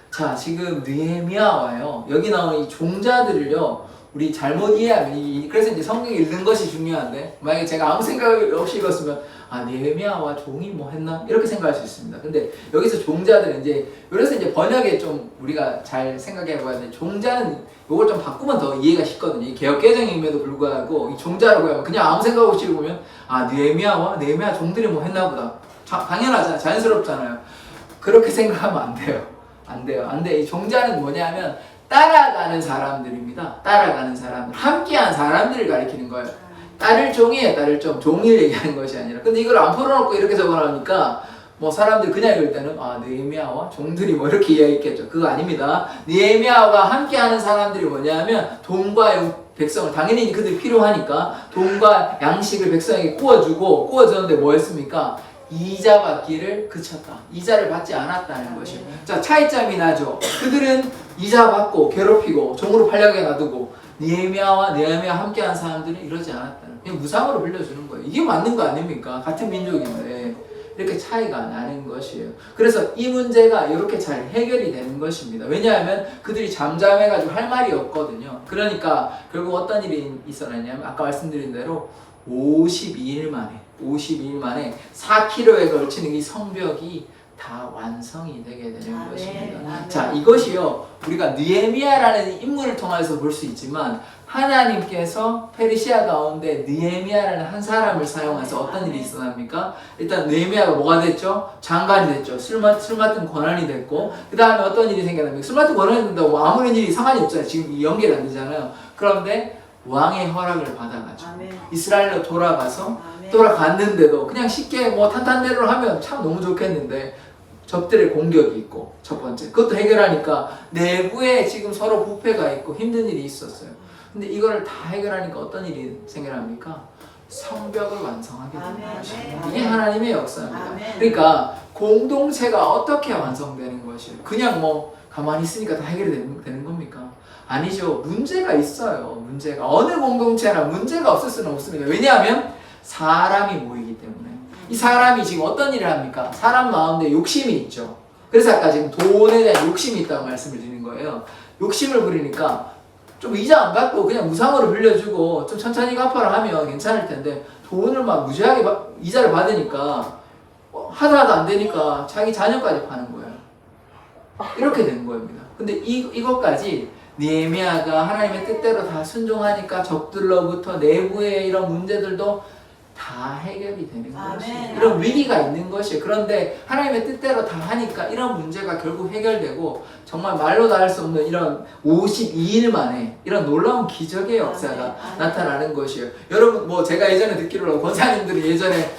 자, 지금 느헤미야와요. 여기 나오는 이 종자들을요. 우리 잘못 이해하면 그래서 이제 성경 읽는 것이 중요한데 만약에 제가 아무 생각 없이 읽었으면 느헤미야와 종이 뭐 했나 이렇게 생각할 수 있습니다. 근데 여기서 종자들은 그래서 이제 번역에 좀 우리가 잘 생각해봐야 돼. 종자는 요걸 좀 바꾸면 더 이해가 쉽거든요. 이 개혁 개정임에도 불구하고 이 종자라고 하면 그냥 아무 생각 없이 읽으면 느헤미야 종들이 뭐 했나 보다. 당연하잖아요. 자연스럽잖아요. 그렇게 생각하면 안 돼요. 안 돼요. 이 종자는 뭐냐면 따라가는 사람들입니다. 따라가는 사람들. 함께한 사람들을 가리키는 거예요. 따를 종이에요. 따를 종이를 얘기하는 것이 아니라. 근데 이걸 안 풀어놓고 이렇게 적어놓으니까 뭐 사람들 그냥 읽을 때는 느헤미야와 종들이 뭐 이렇게 이해했겠죠. 그거 아닙니다. 느헤미야와 함께하는 사람들이 뭐냐면 돈과 백성을 당연히 그들이 필요하니까 돈과 양식을 백성에게 구워주었는데 뭐 했습니까? 이자 받기를 그쳤다. 이자를 받지 않았다는 것이에요. 자, 차이점이 나죠. 그들은 이자 받고 괴롭히고 종으로 팔려게 놔두고 느헤미야와 함께한 사람들은 이러지 않았다는, 그냥 무상으로 빌려주는 거예요. 이게 맞는 거 아닙니까? 같은 민족인데 이렇게 차이가 나는 것이에요. 그래서 이 문제가 이렇게 잘 해결이 되는 것입니다. 왜냐하면 그들이 잠잠해가지고 할 말이 없거든요. 그러니까 결국 어떤 일이 있었냐면 아까 말씀드린 대로 52일 만에 4km에 걸치는 이 성벽이 다 완성이 되게 되는 것입니다. 자, 이것이요, 우리가 느헤미야라는 인물을 통해서 볼 수 있지만 하나님께서 페르시아 가운데 느헤미야라는 한 사람을 사용해서 어떤 일이 일어납니까? 일단 느헤미야가 뭐가 됐죠? 장관이 됐죠. 술 맡은 권한이 됐고, 그 다음에 어떤 일이 생겨납니까? 술 맡은 권한이 된다고 뭐 아무런 일이 상관이 없잖아요. 지금 연결이 안 되잖아요. 그런데 왕의 허락을 받아가지고 이스라엘로 돌아갔는데도 그냥 쉽게 뭐 탄탄대로 하면 참 너무 좋겠는데 적들의 공격이 있고, 첫 번째 그것도 해결하니까 내부에 지금 서로 부패가 있고 힘든 일이 있었어요. 근데 이거를 다 해결하니까 어떤 일이 생겨납니까? 성벽을 완성하게 되는 것입니다. 이게 하나님의 역사입니다. 그러니까 공동체가 어떻게 완성되는 것이에요? 그냥 뭐 가만히 있으니까 다 해결이 되는 겁니까? 아니죠. 문제가 있어요. 문제가. 어느 공동체나 문제가 없을 수는 없습니다. 왜냐하면 사람이 모이기 때문에. 이 사람이 지금 어떤 일을 합니까? 사람 마음에 욕심이 있죠. 그래서 아까 지금 돈에 대한 욕심이 있다고 말씀을 드린 거예요. 욕심을 부리니까 좀 이자 안 받고 그냥 무상으로 빌려주고 좀 천천히 갚아라 하면 괜찮을 텐데, 돈을 막 무지하게 이자를 받으니까 하다도 안 되니까 자기 자녀까지 파는 거예요. 이렇게 된 겁니다. 근데 이것까지 느헤미야가 하나님의 뜻대로 다 순종하니까 적들로부터 내부의 이런 문제들도 다 해결이 되는 것이에요. 이런 위기가 있는 것이에요. 그런데 하나님의 뜻대로 다 하니까 이런 문제가 결국 해결되고 정말 말로 다 할 수 없는 이런 52일 만에 이런 놀라운 기적의 역사가 나타나는 것이에요. 여러분, 뭐 제가 예전에 듣기로 권사님들이 예전에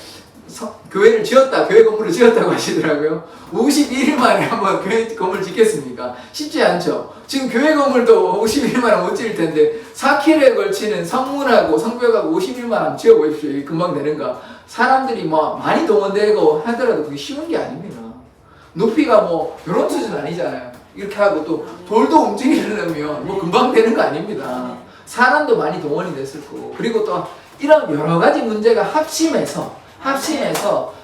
교회를 지었다, 교회 건물을 지었다고 하시더라고요. 51일 만에 한번 교회 건물 짓겠습니까? 쉽지 않죠. 지금 교회 건물도 51일 만에 못 지을 텐데 4km에 걸치는 성문하고 성벽하고 51일 만에 한번 지어보십시오. 이게 금방 되는가? 사람들이 뭐 많이 동원되고 하더라도 그게 쉬운 게 아닙니다. 높이가 뭐 이런 수준 아니잖아요. 이렇게 하고 또 돌도 움직이려면 뭐 금방 되는 거 아닙니다. 사람도 많이 동원이 됐을 거고, 그리고 또 이런 여러 가지 문제가 합심해서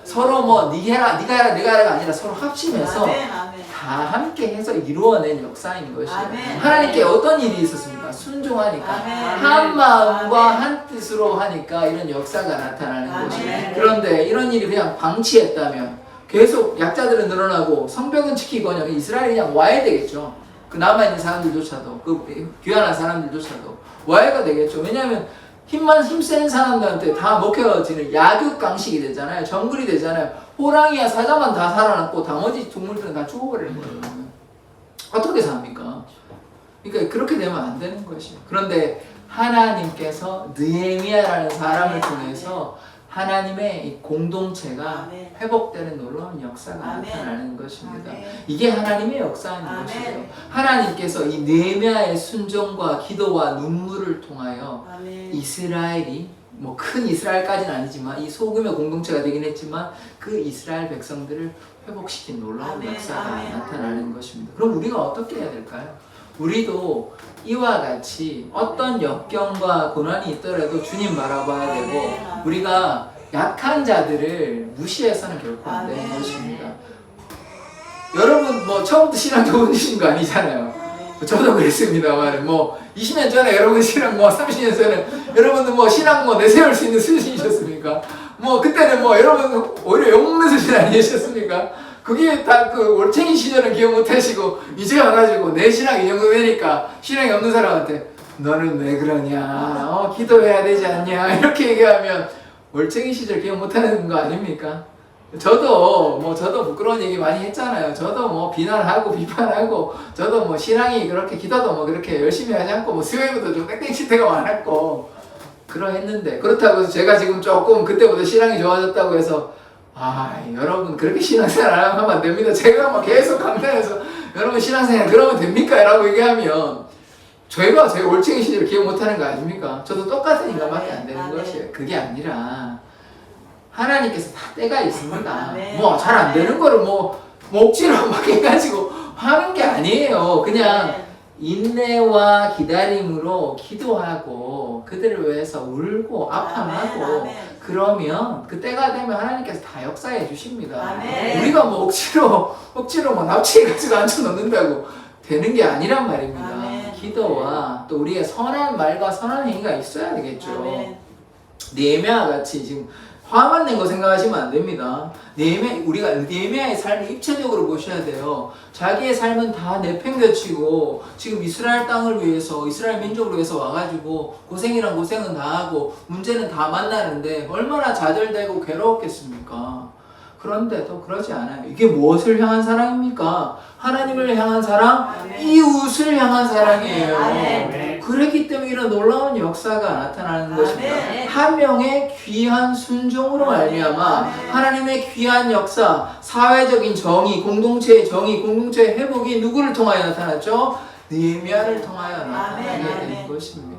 서로 뭐 네가 해라 내가 해라가 아니라 서로 합심해서 다 함께 해서 이루어낸 역사인 것이에요. 하나님께 어떤 일이 있었습니까? 순종하니까 한 마음과 한 뜻으로 하니까 이런 역사가 나타나는 것이에요. 그런데 이런 일이 그냥 방치했다면 계속 약자들은 늘어나고 성벽은 지키거나 이스라엘이 그냥 와야 되겠죠. 그 남아있는 사람들조차도, 그 귀환한 사람들조차도 와야가 되겠죠. 왜냐하면 힘센 사람들한테 다 먹혀지는 약육강식이 되잖아요. 정글이 되잖아요. 호랑이야 사자만 다 살아남고 나머지 동물들은 다 죽어버리는 거예요. 어떻게 삽니까? 그러니까 그렇게 되면 안 되는 것이에요. 그런데 하나님께서 느헤미야라는 사람을 통해서 하나님의 이 공동체가 회복되는 놀라운 역사가 나타나는 것입니다. 이게 하나님의 역사인 것이에요. 하나님께서 이 느헤미야의 순종과 기도와 눈물을 통하여 이스라엘이 뭐 큰 이스라엘까지는 아니지만 이 소규모 공동체가 되긴 했지만 그 이스라엘 백성들을 회복시킨 놀라운 역사가 나타나는 것입니다. 그럼 우리가 어떻게 해야 될까요? 우리도 이와 같이 어떤 역경과 고난이 있더라도 주님 바라봐야 되고, 우리가 약한 자들을 무시해서는 결코 안 되는 것입니다. 여러분 뭐 처음부터 신앙 좋으신 거 아니잖아요. 저도 그랬습니다만 뭐 20년 전에 여러분 신앙 뭐 30년 전에 여러분들 뭐 신앙 뭐 내세울 수 있는 수준이셨습니까? 뭐 그때는 뭐 여러분 오히려 욕먹는 수준 아니셨습니까? 그게 다 그 올챙이 시절은 기억 못 하시고 이제 와가지고 내 신앙이 이 정도 되니까 신앙이 없는 사람한테 너는 왜 그러냐, 기도해야 되지 않냐 이렇게 얘기하면 올챙이 시절 기억 못 하는 거 아닙니까? 저도 부끄러운 얘기 많이 했잖아요. 저도 뭐 비난하고 비판하고, 저도 뭐 신앙이 그렇게 기도도 뭐 그렇게 열심히 하지 않고 뭐 수요일부터 좀 땡땡 칠 때가 많았고 그러했는데, 그렇다고 해서 제가 지금 조금 그때보다 신앙이 좋아졌다고 해서 여러분 그렇게 신앙생활 하면 안 됩니다. 제가 막 계속 강단해서 여러분 신앙생활 그러면 됩니까? 라고 얘기하면 저희가 제 올챙이 시절 기억 못하는 거 아닙니까? 저도 똑같은 인간밖에 안 되는 것이에요. 그게 아니라 하나님께서 다 때가 있습니다. 뭐 잘 안 되는 거를 뭐 억지로 막 해가지고 하는 게 아니에요. 그냥 인내와 기다림으로 기도하고 그들을 위해서 울고 아파하고 그러면 그때가 되면 하나님께서 다 역사해 주십니다. 아멘. 우리가 뭐 억지로 뭐 납치해가지고 앉혀놓는다고 되는 게 아니란 말입니다. 아멘. 기도와 또 우리의 선한 말과 선한 행위가 있어야 되겠죠. 아멘. 느헤미야 같이 지금 화만 낸 거 생각하시면 안 됩니다. 우리가 느헤미야의 삶을 입체적으로 보셔야 돼요. 자기의 삶은 다 내팽겨치고 지금 이스라엘 땅을 위해서 이스라엘 민족을 위해서 와가지고 고생이란 고생은 다 하고 문제는 다 만나는데 얼마나 좌절되고 괴로웠겠습니까? 그런데도 그러지 않아요. 이게 무엇을 향한 사랑입니까? 하나님을 향한 사랑, 아멘. 이웃을 향한 사랑이에요. 아멘. 그렇기 때문에 이런 놀라운 역사가 나타나는 것입니다. 아멘. 한 명의 귀한 순종으로 말미암아 아멘. 하나님의 귀한 역사, 사회적인 정의, 공동체의 정의, 공동체의 회복이 누구를 통하여 나타났죠? 느헤미야를 통하여 나타나게 아멘. 된 것입니다.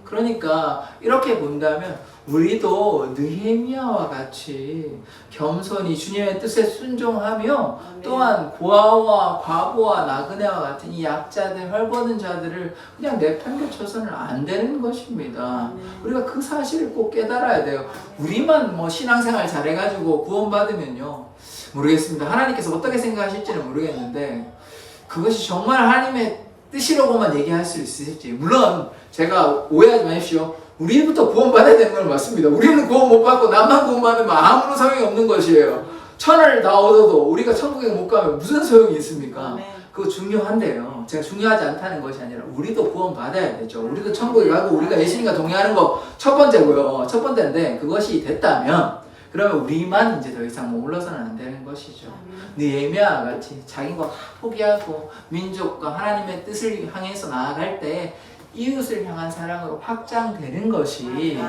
그러니까 이렇게 본다면 우리도 느헤미야와 같이 겸손히 주님의 뜻에 순종하며 또한 고아와 과부와 나그네와 같은 이 약자들, 헐벗은 자들을 그냥 내팽겨쳐서는 안 되는 것입니다. 우리가 그 사실을 꼭 깨달아야 돼요. 우리만 뭐 신앙생활 잘해가지고 구원받으면요, 모르겠습니다. 하나님께서 어떻게 생각하실지는 모르겠는데 그것이 정말 하나님의 뜻이라고만 얘기할 수 있을지, 물론 제가 오해하지 마십시오. 우리부터 구원받아야 되는 건 맞습니다. 우리는 구원 못 받고 남만 구원받으면 아무런 소용이 없는 것이에요. 천하를 다 얻어도 우리가 천국에 못 가면 무슨 소용이 있습니까? 그거 중요한데요. 제가 중요하지 않다는 것이 아니라 우리도 구원받아야 되죠. 우리도 천국에 가고 우리가 예수님과 동행하는 거 첫 번째고요. 첫 번째인데 그것이 됐다면 그러면 우리만 이제 더 이상 머물러서는 안 되는 것이죠. 느헤미야와 같이 자기가 포기하고 민족과 하나님의 뜻을 향해서 나아갈 때 이웃을 향한 사랑으로 확장되는 것이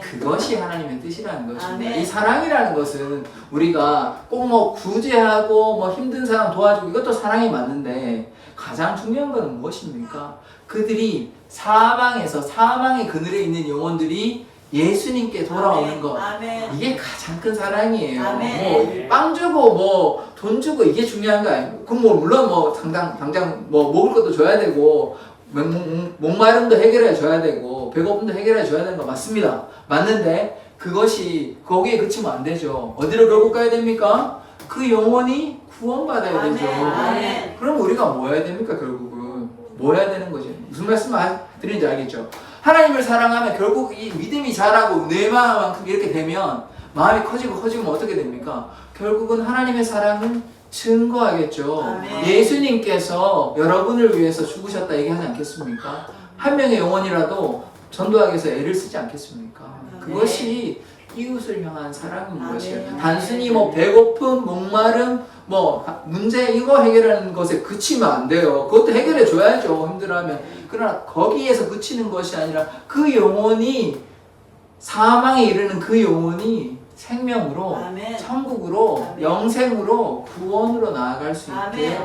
그것이 하나님의 뜻이라는 것입니다. 이 사랑이라는 것은 우리가 꼭 뭐 구제하고 뭐 힘든 사람 도와주고 이것도 사랑이 맞는데 가장 중요한 것은 무엇입니까? 그들이 사망의 그늘에 있는 영혼들이 예수님께 돌아오는 것, 이게 가장 큰 사랑이에요. 뭐 빵 주고 뭐 돈 주고 이게 중요한 거 아니에요. 그럼 뭐 물론 뭐 당장 뭐 먹을 것도 줘야 되고 목마름도 해결해 줘야 되고 배고픔도 해결해 줘야 되는 거 맞습니다. 맞는데 그것이 거기에 그치면 안 되죠. 어디로 결국 가야 됩니까? 그 영혼이 구원받아야 되죠. 그럼 우리가 뭐 해야 됩니까? 결국은 뭐 해야 되는 거지? 무슨 말씀 드리는지 알겠죠? 하나님을 사랑하면 결국 이 믿음이 자라고 내 마음만큼 이렇게 되면 마음이 커지면 어떻게 됩니까? 결국은 하나님의 사랑을 증거하겠죠. 예수님께서 여러분을 위해서 죽으셨다 얘기하지 않겠습니까? 한 명의 영혼이라도 전도하기 위해서 애를 쓰지 않겠습니까? 그것이 이웃을 향한 사랑인 것이에요. 단순히 뭐 배고픔, 목마름, 뭐 문제 이거 해결하는 것에 그치면 안 돼요. 그것도 해결해 줘야죠. 힘들어하면. 그러나 거기에서 그치는 것이 아니라 그 영혼이 사망에 이르는 그 영혼이 생명으로, 천국으로, 영생으로, 구원으로 나아갈 수 있게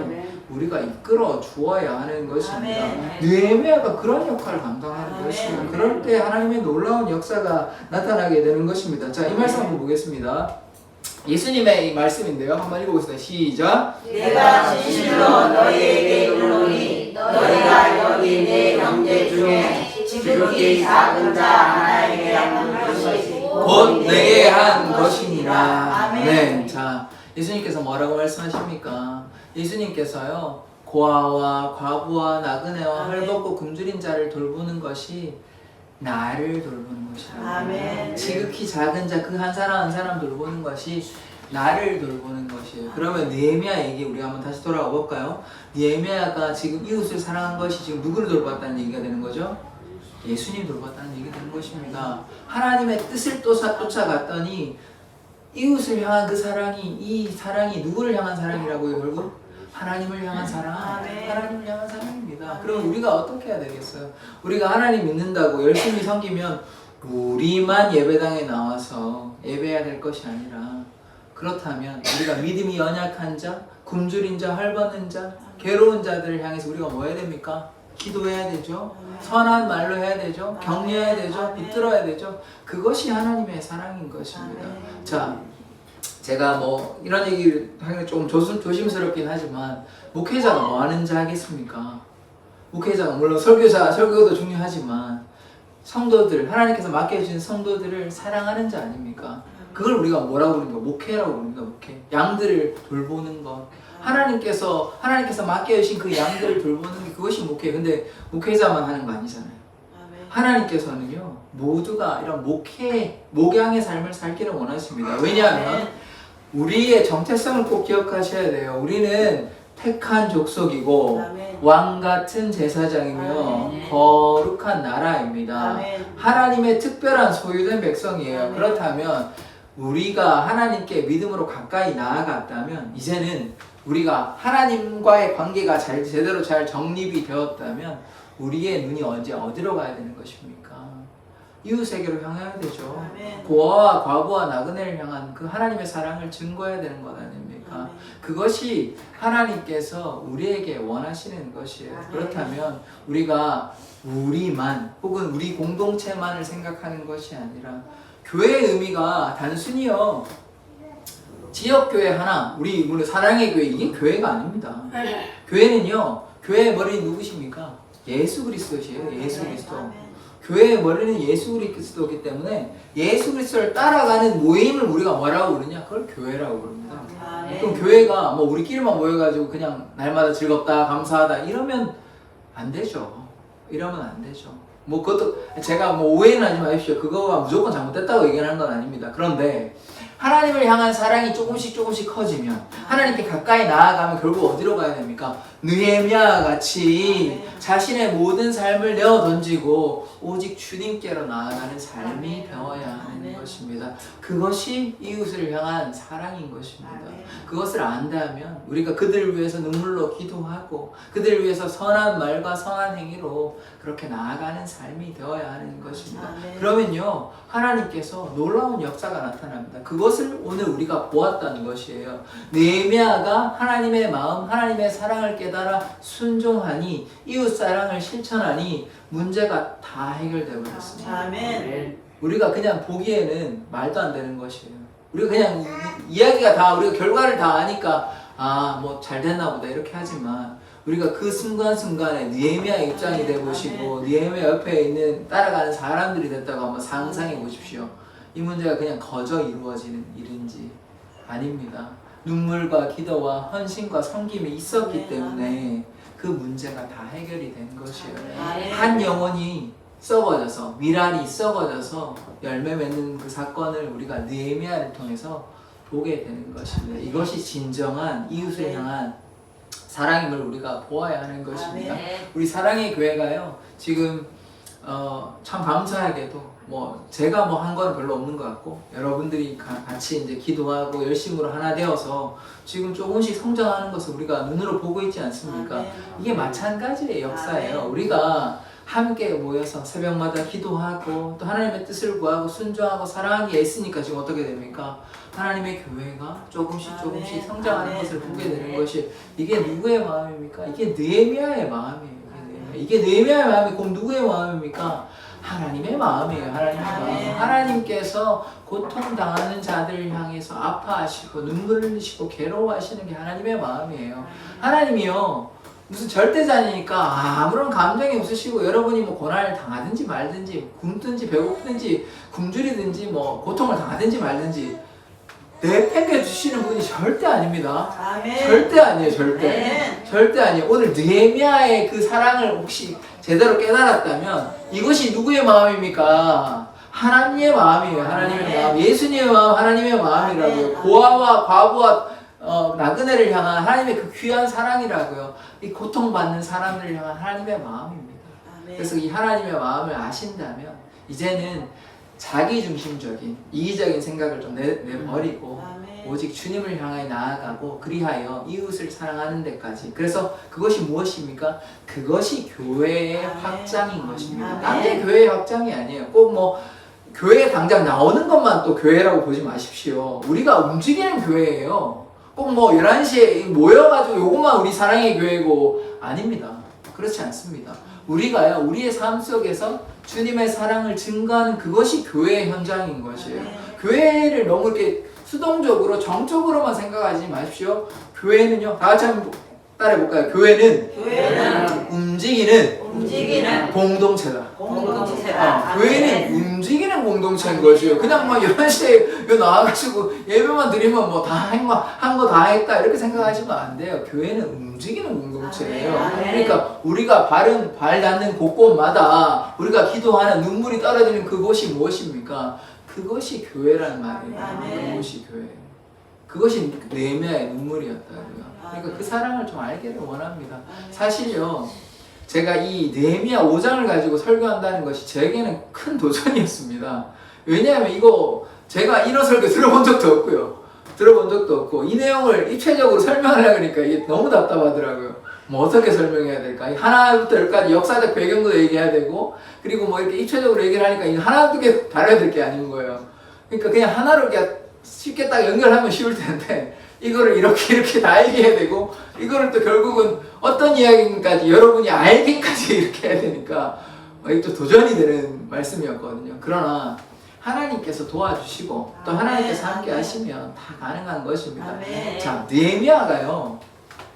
우리가 이끌어 주어야 하는 것입니다. 느헤미야가 그런 역할을 감당하는 것이에요. 그럴 때 하나님의 놀라운 역사가 나타나게 되는 것입니다. 자, 이 말씀 한번 보겠습니다. 예수님의 이 말씀인데요. 한번 읽어보겠습니다. 시작. 내가 진실로 너희에게 이르노니 너희가 여기 내 형제 중에 지극히 작은 자 하나에게 한 것이 곧 내게 한 것이니라. 아멘. 네. 자, 예수님께서 뭐라고 말씀하십니까? 예수님께서요, 고아와 과부와 나그네와 헐벗고 굶주린 자를 돌보는 것이 나를 돌보는 것이라. 지극히 작은 자 그 한 사람 돌보는 것이 나를 돌보는 것이에요. 그러면 느헤미야 얘기 우리가 한번 다시 돌아가 볼까요? 느헤미야가 지금 이웃을 사랑한 것이 지금 누구를 돌봤다는 얘기가 되는 거죠? 예수님 돌봤다는 얘기 되는 것입니다. 하나님의 뜻을 쫓아갔더니 이웃을 향한 그 사랑이, 이 사랑이 누구를 향한 사랑이라고요? 결국 하나님을 향한 사랑, 하나님을 향한 사랑입니다. 그럼 우리가 어떻게 해야 되겠어요? 우리가 하나님 믿는다고 열심히 섬기면 우리만 예배당에 나와서 예배해야 될 것이 아니라, 그렇다면 우리가 믿음이 연약한 자, 굶주린 자, 헐벗는 자, 괴로운 자들을 향해서 우리가 뭐 해야 됩니까? 기도해야 되죠. 선한 말로 해야 되죠. 격려해야 되죠. 붙들어야 되죠. 그것이 하나님의 사랑인 것입니다. 자, 제가 뭐 이런 얘기를 하기는 좀 조심스럽긴 하지만 목회자가 뭐 하는 자 하겠습니까? 목회자가 물론 설교도 중요하지만 성도들, 하나님께서 맡겨주신 성도들을 사랑하는 자 아닙니까? 그걸 우리가 뭐라고 부릅니까? 목회라고 부릅니다. 목회. 양들을 돌보는 것. 하나님께서 맡겨주신 그 양들을 돌보는 게 그것이 목회. 근데 목회자만 하는 거 아니잖아요. 하나님께서는요, 모두가 이런 목양의 삶을 살기를 원하십니다. 왜냐하면 우리의 정체성을 꼭 기억하셔야 돼요. 우리는 택한 족속이고 왕 같은 제사장이며 거룩한 나라입니다. 하나님의 특별한 소유된 백성이에요. 그렇다면 우리가 하나님께 믿음으로 가까이 나아갔다면 이제는 우리가 하나님과의 관계가 제대로 잘 정립이 되었다면 우리의 눈이 언제 어디로 가야 되는 것입니까? 이웃에게로 향해야 되죠. 고아와 과부와 나그네를 향한 그 하나님의 사랑을 증거해야 되는 것 아닙니까? 그것이 하나님께서 우리에게 원하시는 것이에요. 그렇다면 우리가 우리만 혹은 우리 공동체만을 생각하는 것이 아니라 교회의 의미가 단순히요 지역교회 하나, 우리 물론 사랑의 교회, 이게 교회가 아닙니다. 교회는요, 교회의 머리는 누구십니까? 예수 그리스도시에요. 예수 그리스도. 교회의 머리는 예수 그리스도이기 때문에 예수 그리스도를 따라가는 모임을 우리가 뭐라고 부르냐? 그걸 교회라고 부릅니다. 그럼 교회가 뭐 우리끼리만 모여가지고 그냥 날마다 즐겁다, 감사하다 이러면 안 되죠. 이러면 안 되죠. 뭐 그것도 제가 뭐 오해는 하지 마십시오. 그거가 무조건 잘못됐다고 얘기하는 건 아닙니다. 그런데 하나님을 향한 사랑이 조금씩 커지면 하나님께 가까이 나아가면 결국 어디로 가야 됩니까? 느헤미야와 같이 자신의 모든 삶을 내어 던지고 오직 주님께로 나아가는 삶이 되어야 하는 것입니다. 그것이 이웃을 향한 사랑인 것입니다. 그것을 안다면 우리가 그들을 위해서 눈물로 기도하고 그들을 위해서 선한 말과 선한 행위로 그렇게 나아가는 삶이 되어야 하는 것입니다. 그러면요 하나님께서 놀라운 역사가 나타납니다. 그것을 오늘 우리가 보았다는 것이에요. 느헤미야가 하나님의 마음, 하나님의 사랑을 깨달아 순종하니 이웃사랑을 실천하니 문제가 다 해결되어 버렸습니다. 아멘. 우리가 그냥 보기에는 말도 안 되는 것이에요. 우리가 그냥 이야기가 다 우리가 결과를 다 아니까 뭐 잘 됐나 보다 이렇게 하지만 우리가 그 순간순간에 느헤미야 입장이 돼 보시고 느헤미야 옆에 있는 따라가는 사람들이 됐다고 한번 상상해 보십시오. 이 문제가 그냥 거저 이루어지는 일인지 아닙니다. 눈물과 기도와 헌신과 섬김이 있었기 때문에 그 문제가 다 해결이 된 것이에요. 한 영혼이 썩어져서 미랄이 썩어져서 열매 맺는 그 사건을 우리가 느헤미야를 통해서 보게 되는 것입니다. 이것이 진정한 이웃을 향한 사랑임을 우리가 보아야 하는 것입니다. 우리 사랑의 교회가요 지금 참 감사하게도 뭐 제가 뭐 한 거는 별로 없는 것 같고 여러분들이 같이 이제 기도하고 열심으로 하나 되어서 지금 조금씩 성장하는 것을 우리가 눈으로 보고 있지 않습니까? 이게 마찬가지의 역사예요. 우리가 함께 모여서 새벽마다 기도하고 또 하나님의 뜻을 구하고 순종하고 사랑하기에 애쓰니까 지금 어떻게 됩니까? 하나님의 교회가 조금씩 성장하는 것을 보게 되는 것이 이게 누구의 마음입니까? 이게 느헤미야의 마음이에요. 이게 느헤미야의 마음이 곧 누구의 마음입니까? 하나님의 마음이에요. 하나님의 마음. 하나님께서 고통당하는 자들을 향해서 아파하시고 눈물 흘리시고 괴로워하시는 게 하나님의 마음이에요. 하나님이요 무슨 절대자니까 아무런 감정이 없으시고 여러분이 뭐 고난을 당하든지 말든지 굶든지 배고프든지 굶주리든지 뭐 고통을 당하든지 말든지 내팽개 주시는 분이 절대 아닙니다. 절대 아니에요. 절대 아니에요. 오늘 느헤미야의 그 사랑을 혹시 제대로 깨달았다면 이것이 누구의 마음입니까? 하나님의 마음이에요. 하나님의 마음. 예수님의 마음, 하나님의 마음이라고요. 고아와 과부와 나그네를 향한 하나님의 그 귀한 사랑이라고요. 이 고통받는 사람들을 향한 하나님의 마음입니다. 그래서 이 하나님의 마음을 아신다면 이제는 자기중심적인 이기적인 생각을 좀 내버리고 오직 주님을 향해 나아가고 그리하여 이웃을 사랑하는 데까지. 그래서 그것이 무엇입니까? 그것이 교회의 확장인 것입니다. 딴게 교회의 확장이 아니에요. 꼭 뭐 교회에 당장 나오는 것만 또 교회라고 보지 마십시오. 우리가 움직이는 교회예요. 꼭 뭐 11시에 모여가지고 요것만 우리 사랑의 교회고 아닙니다. 그렇지 않습니다. 우리가요 우리의 삶 속에서 주님의 사랑을 증거하는 그것이 교회의 현장인 것이에요. 교회를 너무 이렇게 수동적으로 정적으로만 생각하지 마십시오. 교회는요, 다 같이 한번 따라해볼까요? 교회는 움직이는 공동체다. 공동체다. 교회는 움직이는 공동체인 거죠. 그냥 막 11시에 나와가지고 예배만 드리면 뭐 다 한 거 다 했다 이렇게 생각하시면 안 돼요. 교회는 움직이는 공동체예요. 아멘. 그러니까 우리가 발 닿는 곳곳마다 우리가 기도하는 눈물이 떨어지는 그곳이 무엇입니까? 그것이 교회라는 말이에요. 아멘. 그것이 교회예요. 그것이 느헤미야의 눈물이었다고요. 그러니까 그 사랑을 좀 알기를 원합니다. 사실요, 제가 이 느헤미야 5장을 가지고 설교한다는 것이 제게는 큰 도전이었습니다. 왜냐하면 이거 제가 이런 설교 들어본 적도 없고 이 내용을 입체적으로 설명하려고 하니까 이게 너무 답답하더라고요. 뭐 어떻게 설명해야 될까? 하나부터 열까지 역사적 배경도 얘기해야 되고, 그리고 뭐 이렇게 입체적으로 얘기를 하니까 이거 하나 두 개 다뤄야 될 게 아닌 거예요. 그러니까 그냥 하나로 그냥 쉽게 딱 연결하면 쉬울 텐데 이거를 이렇게 다 얘기해야 되고, 이거를 또 결국은 어떤 이야기인까지 여러분이 알기까지 이렇게 해야 되니까 이게 또 도전이 되는 말씀이었거든요. 그러나 하나님께서 도와주시고 또 하나님께서 함께 하시면 다 가능한 것입니다. 아멘. 자, 느헤미야가요,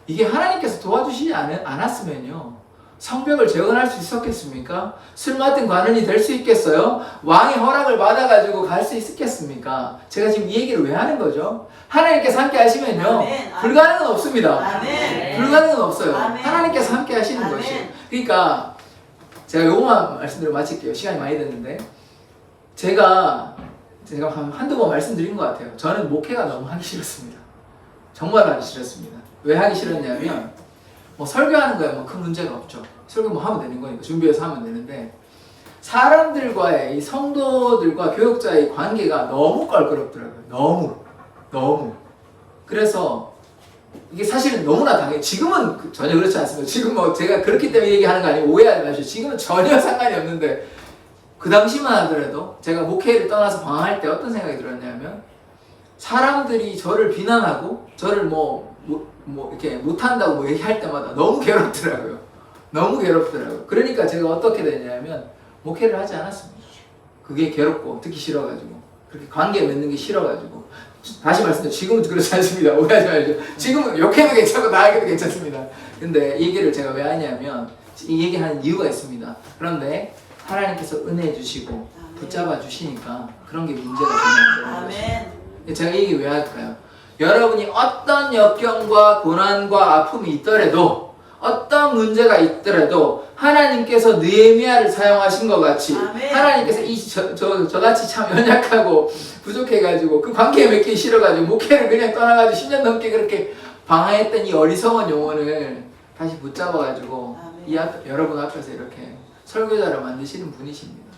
이게 하나님께서 도와주시지 않았으면요 성벽을 재건할 수 있었겠습니까? 술 맡은 관원이 될 수 있겠어요? 왕의 허락을 받아가지고 갈 수 있겠습니까? 제가 지금 이 얘기를 왜 하는 거죠? 하나님께서 함께 하시면요, 아멘. 불가능은 없습니다. 아멘. 불가능은 없어요. 아멘. 하나님께서 함께 하시는 아멘. 것이에요. 그러니까 제가 요거만 말씀드리고 마칠게요. 시간이 많이 됐는데, 제가 한두 번 말씀드린 것 같아요. 저는 목회가 너무 하기 싫었습니다. 정말 하기 싫었습니다. 왜 하기 싫었냐면, 뭐 설교하는 거야 뭐 큰 문제가 없죠. 설교 뭐 하면 되는 거니까 준비해서 하면 되는데, 사람들과의 이 성도들과 교육자의 관계가 너무 껄끄럽더라고요. 너무. 그래서 이게 사실은 너무나 당연히, 지금은 전혀 그렇지 않습니다. 지금 뭐 제가 그렇기 때문에 얘기하는 거 아니고 오해하지 마십시오. 지금은 전혀 상관이 없는데, 그 당시만 하더라도 제가 목회를 떠나서 방황할 때 어떤 생각이 들었냐면, 사람들이 저를 비난하고 저를 뭐 이렇게 못한다고 뭐 얘기할 때마다 너무 괴롭더라고요. 그러니까 제가 어떻게 됐냐면 목회를 하지 않았습니다. 그게 괴롭고 듣기 싫어가지고, 그렇게 관계 맺는 게 싫어가지고. 다시 말씀드려요. 지금은 그렇지 않습니다. 오해하지 마십시오. 지금은 욕해도 괜찮고 나에게도 괜찮습니다. 근데 이 얘기를 제가 왜 하냐면, 이 얘기하는 이유가 있습니다. 그런데 하나님께서 은혜 주시고 붙잡아 주시니까 그런 게 문제가 되는 거예요. 아멘. 제가 이 얘기 왜 할까요? 여러분이 어떤 역경과 고난과 아픔이 있더라도, 어떤 문제가 있더라도 하나님께서 느헤미야를 사용하신 것 같이, 아멘. 하나님께서 저같이 참 연약하고 부족해가지고 그 관계에 맺기 싫어가지고 목회를 그냥 떠나가지고 10년 넘게 그렇게 방황했던 이 어리석은 영혼을 다시 붙잡아가지고 여러분 앞에서 이렇게 설교자를 만드시는 분이십니다.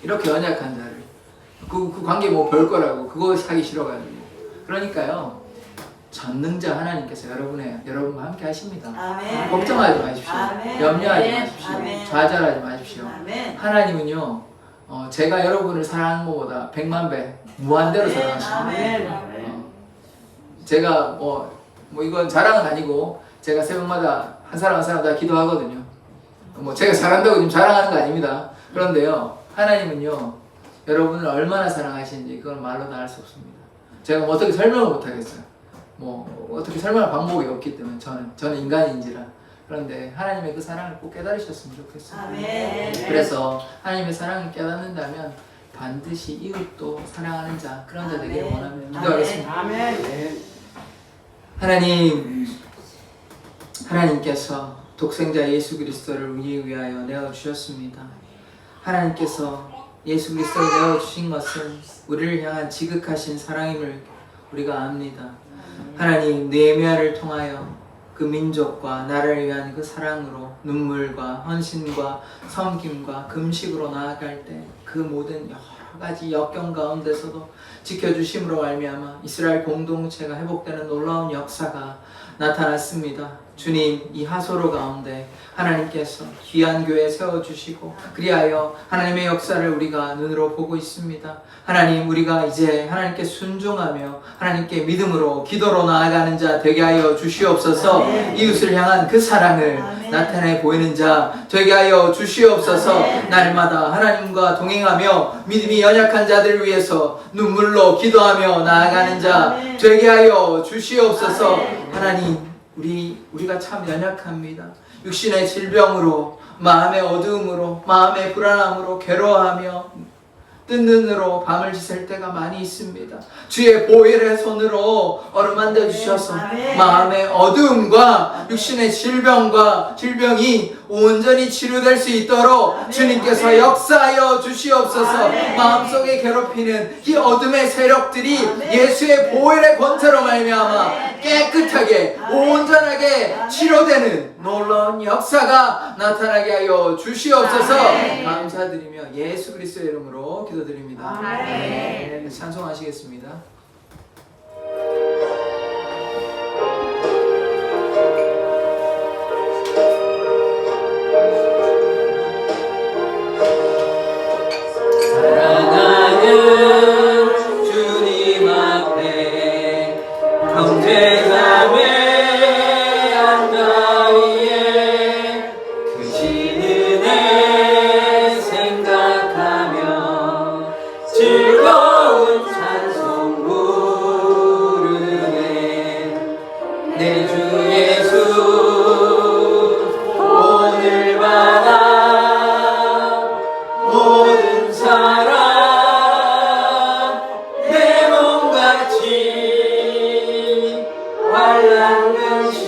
이렇게 연약한 자를, 그 관계 뭐 별 거라고 그거 하기 싫어가지고. 그러니까요, 전능자 하나님께서 여러분과 함께 하십니다. 아멘. 걱정하지 마십시오. 아멘. 염려하지 마십시오. 아멘. 좌절하지 마십시오. 아멘. 하나님은요, 제가 여러분을 사랑하는 것보다 100만 배 무한대로 아멘. 사랑하십니다. 아멘. 제가 뭐 이건 자랑은 아니고, 제가 새벽마다 한 사람 다 기도하거든요. 뭐 제가 잘한다고 지금 자랑하는 거 아닙니다. 그런데요, 하나님은요, 여러분을 얼마나 사랑하시는지 그건 말로 다 할 수 없습니다. 제가 뭐 어떻게 설명을 못 하겠어요. 뭐 어떻게 설명할 방법이 없기 때문에 저는 인간인지라. 그런데 하나님의 그 사랑을 꼭 깨달으셨으면 좋겠어요. 아멘. 그래서 하나님의 사랑을 깨닫는다면 반드시 이웃도 사랑하는 자, 그런 자 되기를 아멘. 원합니다. 기도하겠습니다. 아멘. 하나님께서 독생자 예수 그리스도를 우리 위하여 내어 주셨습니다. 하나님께서 예수 그리스도를 내어 주신 것은 우리를 향한 지극하신 사랑임을 우리가 압니다. 하나님, 느헤미야를 통하여 그 민족과 나라를 위한 그 사랑으로 눈물과 헌신과 섬김과 금식으로 나아갈 때 그 모든 여러 가지 역경 가운데서도 지켜주심으로 말미암아 이스라엘 공동체가 회복되는 놀라운 역사가 나타났습니다. 주님, 이 하소로 가운데 하나님께서 귀한 교회 세워주시고 그리하여 하나님의 역사를 우리가 눈으로 보고 있습니다. 하나님, 우리가 이제 하나님께 순종하며 하나님께 믿음으로 기도로 나아가는 자 되게 하여 주시옵소서. 이웃을 향한 그 사랑을 나타내 보이는 자 되게 하여 주시옵소서. 날마다 하나님과 동행하며 믿음이 연약한 자들을 위해서 눈물로 기도하며 나아가는 자 되게 하여 주시옵소서. 하나님, 우리가 참 연약합니다. 육신의 질병으로, 마음의 어두움으로, 마음의 불안함으로 괴로워하며 뜬 눈으로 밤을 지샐 때가 많이 있습니다. 주의 보혈의 손으로 어루만져 주셔서 마음의 어두움과 육신의 질병이 온전히 치료될 수 있도록 주님께서 역사하여 주시옵소서. 마음속에 괴롭히는 이 어둠의 세력들이 예수의 보혈의 권세로 말미암아 깨끗하게 온전하게 치료되는 놀라운 역사가 나타나게 하여 주시옵소서. 감사드리며 예수 그리스도의 이름으로 기도드립니다. 네, 찬송하시겠습니다. 사랑하는 주님 앞에 형제자매 한자리에 크신 은혜 생각하며 즐거운 찬송 부르네. 내 주 예수 오늘 받아 모든 사랑 내 몸같이 환난 근심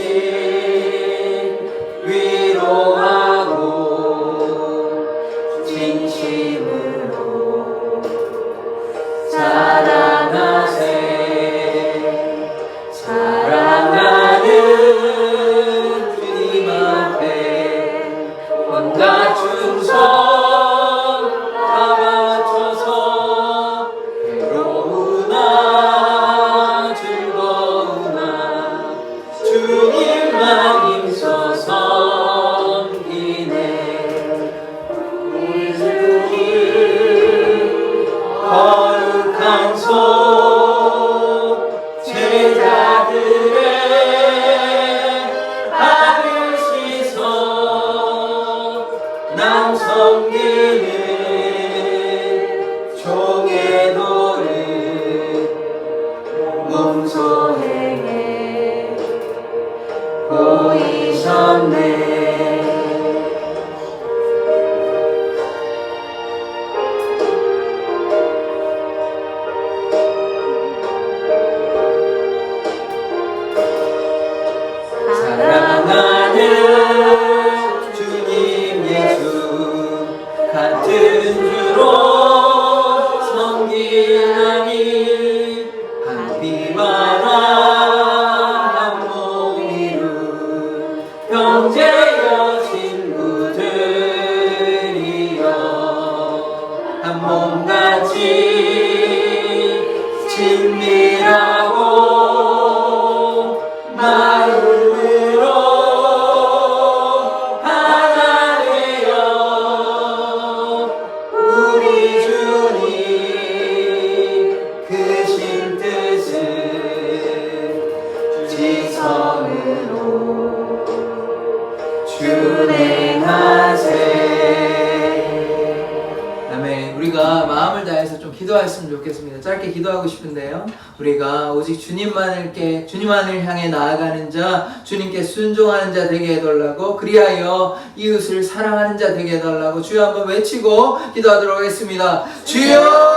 위로하고 진심으로 자랑하세. 사랑하는 주님 앞에 온갖 충성 다 바쳐서 괴로우나 즐거우나 주님만 힘써 섬기네. 우리 주님 거룩한 손 제자들의 발을 씻어 남 섬기는 종의 노릇 몸소 행해 보이셨네. 사랑하는 주님 예수 같은 주로 섬기나니 한 피만 한 몸이루 형제여 친구들이여 한 몸같이 친밀하고 마음으로 하나 되어 우리 주님 크신 뜻을 지성으로 준행하세. 아멘. 우리가 마음을 다해서 좀 기도했으면 좋겠습니다. 짧게 기도하고 싶은데요. 우리가 오직 주님만을 향해 나아가는 자, 주님께 순종하는 자 되게 해달라고, 그리하여 이웃을 사랑하는 자 되게 해달라고 주여 한번 외치고 기도하도록 하겠습니다. 주여!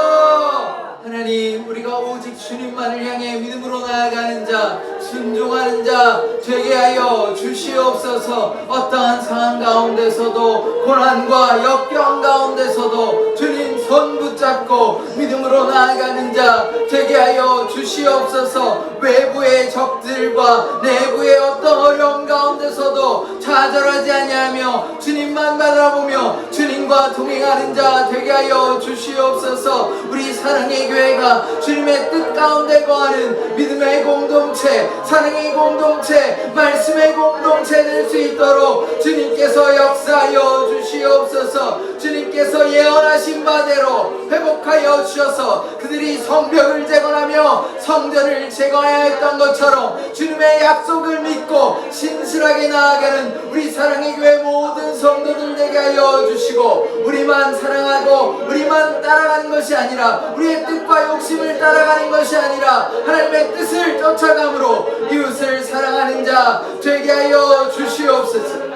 하나님, 우리가 오직 주님만을 향해 믿음으로 나아가는 자, 순종하는 자 되게 하여 주시옵소서. 어떠한 상황 가운데서도, 고난과 역경 가운데서도 주님 손 붙잡고 믿음으로 나아가는 자 되게 하여 주시옵소서. 외부의 적들과 내부의 어떤 어려움 가운데서도 좌절하지 아니하며 주님만 바라보며 주님과 주님과 동행하는 자 되게 하여 주시옵소서. 우리 사랑의 교회가 주님의 뜻 가운데 거하는 믿음의 공동체, 사랑의 공동체, 말씀의 공동체 될 수 있도록 주님께서 역사하여 주시옵소서. 주님께서 예언하신 바대로 회복하여 주셔서 그들이 성벽을 재건하며 성전을 재건하여 했던 것처럼 주님의 약속을 믿고 신실하게 나아가는 우리 사랑의 교회 모든 성도들 되게 하여 주시고, 우리만 사랑하고 우리만 따라가는 것이 아니라 우리의 뜻과 욕심을 따라가는 것이 아니라 하나님의 뜻을 쫓아감으로 이웃을 사랑하는 자 되게 하여 주시옵소서.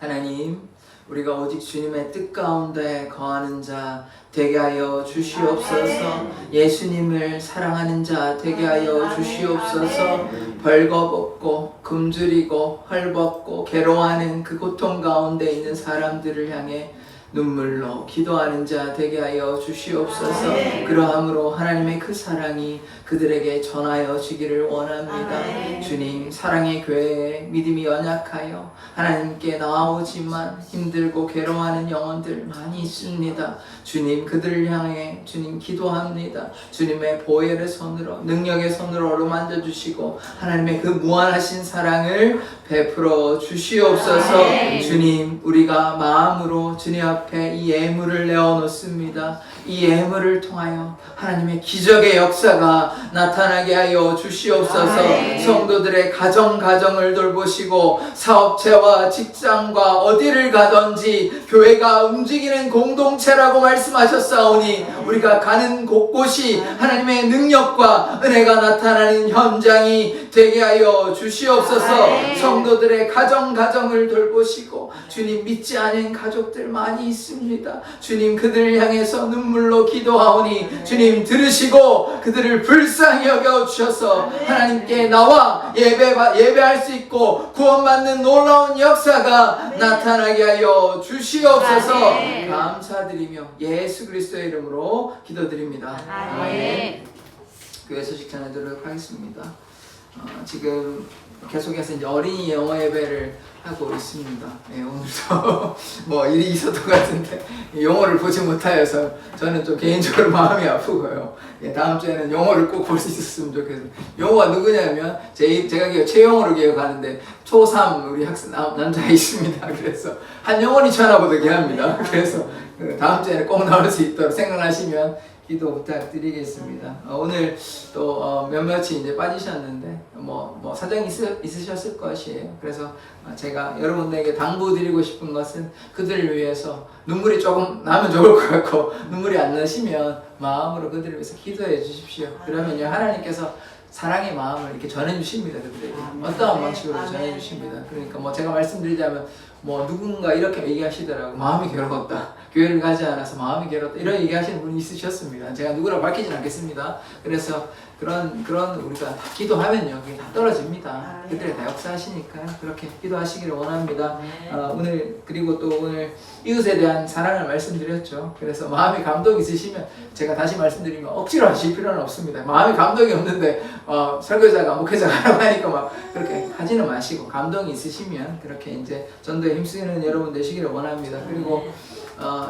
하나님, 우리가 오직 주님의 뜻 가운데 거하는 자 되게 하여 주시옵소서. 예수님을 사랑하는 자 되게 하여 주시옵소서. 벌거벗고 굶주리고 헐벗고 괴로워하는 그 고통 가운데 있는 사람들을 향해 눈물로 기도하는 자 되게 하여 주시옵소서. 그러함으로 하나님의 그 사랑이 그들에게 전하여 지기를 원합니다. 주님, 사랑의 교회에 믿음이 연약하여 하나님께 나아오지만 힘들고 괴로워하는 영혼들 많이 있습니다. 주님, 그들을 향해 주님 기도합니다. 주님의 보혈의 손으로, 능력의 손으로 어루만져 주시고 하나님의 그 무한하신 사랑을 베풀어 주시옵소서. 주님, 우리가 마음으로 주님 앞에 이 예물을 내어놓습니다. 이 예물을 통하여 하나님의 기적의 역사가 나타나게 하여 주시옵소서. 성도들의 가정을 돌보시고 사업체와 직장과 어디를 가든지 교회가 움직이는 공동체라고 말씀하셨사오니 우리가 가는 곳곳이 하나님의 능력과 은혜가 나타나는 현장이 되게 하여 주시옵소서. 성도들의 가정을 돌보시고 주님, 믿지 않은 가족들 많이 있습니다. 주님, 그들을 향해서 눈물로 기도하오니 주님 들으시고 그들을 불쌍히 여겨주셔서 하나님께 나와 예배할 수 있고 구원받는 놀라운 역사가 나타나게 하여 주시옵소서. 감사드리며 예수 그리스도의 이름으로 기도드립니다. 아멘. 교회 소식 전해드리도록 하겠습니다. 지금 계속해서 이제 어린이 영어 예배를 하고 있습니다. 예, 오늘도 뭐 일이 있었던 것 같은데 영어를 보지 못하여서 저는 좀 개인적으로 마음이 아프고요. 예, 다음 주에는 영어를 꼭 볼 수 있었으면 좋겠어요. 영어가 누구냐면 제가 최영어로 기억하는데 초3 우리 학생 남자가 있습니다. 그래서 한영원이 쳐나보게 합니다. 그래서 다음 주에는 꼭 나올 수 있도록 생각하시면 기도 부탁드리겠습니다. 오늘 또 몇몇이 이제 빠지셨는데 뭐 사정이 있으셨을 것이에요. 그래서 제가 여러분들에게 당부드리고 싶은 것은 그들을 위해서 눈물이 조금 나면 좋을 것 같고 눈물이 안 나시면 마음으로 그들을 위해서 기도해 주십시오. 그러면요, 하나님께서 사랑의 마음을 이렇게 전해주십니다. 그들에게 어떠한 방식으로 전해주십니다. 그러니까 뭐 제가 말씀드리자면 뭐 누군가 이렇게 얘기하시더라고. 마음이 괴로웠다. 교회를 가지 않아서 마음이 괴롭다. 이런 얘기하시는 분이 있으셨습니다. 제가 누구라고 밝히진 않겠습니다. 그래서 그런 우리가 다 기도하면요, 그게 다 떨어집니다. 그들이 다 역사하시니까요. 그렇게 기도하시기를 원합니다. 오늘 그리고 또 오늘 이웃에 대한 사랑을 말씀드렸죠. 그래서 마음이 감동이 있으시면 제가 다시 말씀드리면 억지로 하실 필요는 없습니다. 마음이 감동이 없는데 설교자가 목회자가 하라고 하니까 막 그렇게 하지는 마시고 감동이 있으시면 그렇게 이제 전도에 힘쓰는 여러분 되시기를 원합니다. 그리고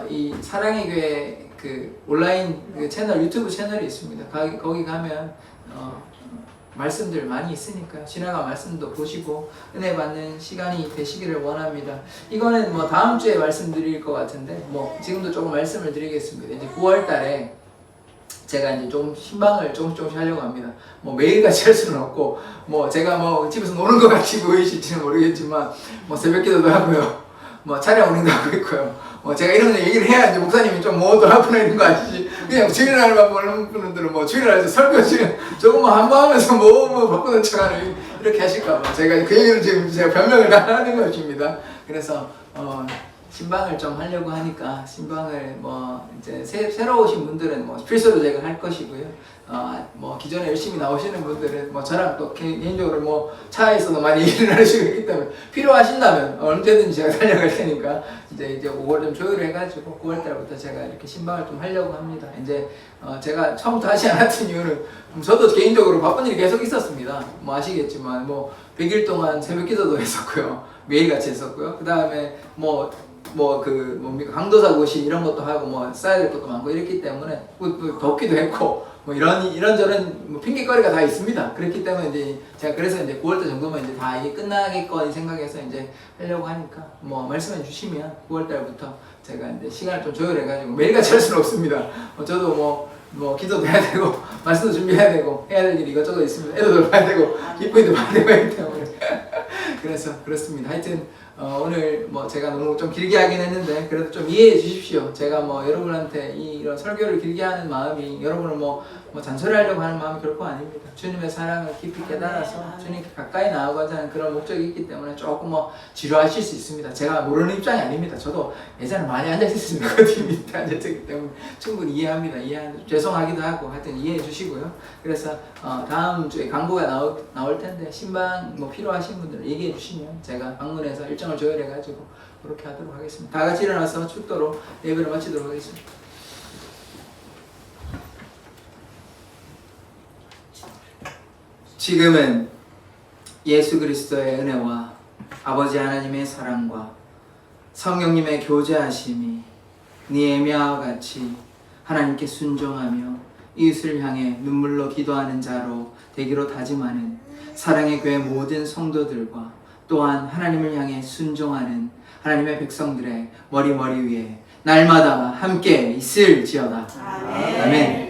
이 사랑의 교회 그 온라인 그 채널, 유튜브 채널이 있습니다. 거기 가면 말씀들 많이 있으니까요. 지나가 말씀도 보시고 은혜 받는 시간이 되시기를 원합니다. 이거는 뭐 다음 주에 말씀드릴 것 같은데 뭐 지금도 조금 말씀을 드리겠습니다. 이제 9월 달에 제가 이제 좀 신방을 조금씩 하려고 합니다. 뭐 매일같이 할 수는 없고 뭐 제가 뭐 집에서 노는 것 같이 보이실지는 모르겠지만 뭐 새벽기도도 하고요. 뭐 차량 운행도 하고 있고요. 제가 이런 얘기를 해야 이제 목사님이 좀 뭐 돌아보나 이런 거 아시지? 그냥 주일날만 보는 분들은 뭐 주일날에서 설교 지금 조금만 한번 하면서 뭐 바꾸는 척하는 이렇게 하실까봐 제가 그 얘기를 지금 제가 변명을 다 하는 것입니다. 그래서 신방을 좀 하려고 하니까 신방을 뭐 이제 새로 오신 분들은 뭐 필수로 제가 할 것이고요. 뭐 기존에 열심히 나오시는 분들은 뭐 저랑 또 개인적으로 뭐 차에서도 많이 얘기를 나누시고 있기 때문에 필요하신다면 언제든지 제가 달려갈 테니까 이제 5월 좀 조율을 해가지고 9월 달부터 제가 이렇게 신방을 좀 하려고 합니다. 이제 제가 처음부터 하지 않았던 이유는 저도 개인적으로 바쁜 일이 계속 있었습니다. 뭐 아시겠지만 뭐 100일 동안 새벽 기도도 했었고요. 매일같이 했었고요. 그 다음에 강도사 고시 이런 것도 하고 뭐 써야 될 것도 많고 이랬기 때문에 또 덥기도 했고 뭐 이런저런 뭐 핑계거리가 다 있습니다. 그렇기 때문에 이제 제가 그래서 이제 9월달 정도면 이제 다 이게 끝나겠거니 생각해서 이제 하려고 하니까 뭐 말씀해 주시면 9월달부터 제가 이제 시간을 좀 조율해가지고 매일같이 할 수는 없습니다. 저도 뭐 기도도 해야 되고 말씀도 준비해야 되고 해야 될 일이 이것저것 있습니다. 애도 돌봐야 되고 기쁘기도 봐야 되고 하기 때문에 그래서 그렇습니다. 하여튼 오늘 뭐 제가 너무 좀 길게 하긴 했는데 그래도 좀 이해해 주십시오. 제가 뭐 여러분한테 이런 설교를 길게 하는 마음이 여러분을 뭐 잔소리하려고 하는 마음이 결코 아닙니다. 주님의 사랑을 깊이 깨달아서 주님께 가까이 나아가자 하는 그런 목적이 있기 때문에 조금 뭐 지루하실 수 있습니다. 제가 모르는 입장이 아닙니다. 저도 예전에 많이 앉아있었습니다. 그 뒤 밑에 앉아있기 때문에 충분히 이해합니다. 죄송하기도 하고 하여튼 이해해 주시고요. 그래서 다음 주에 광고가 나올 텐데 신방 뭐 필요하신 분들 얘기해 주시면 제가 방문해서 일정을 조율해가지고 그렇게 하도록 하겠습니다. 다 같이 일어나서 축도로 예배를 마치도록 하겠습니다. 지금은 예수 그리스도의 은혜와 아버지 하나님의 사랑과 성령님의 교제하심이 니에미아와 같이 하나님께 순종하며 이웃을 향해 눈물로 기도하는 자로 되기로 다짐하는 사랑의 교회 모든 성도들과 또한 하나님을 향해 순종하는 하나님의 백성들의 머리 위에 날마다 함께 있을지어다. 아멘.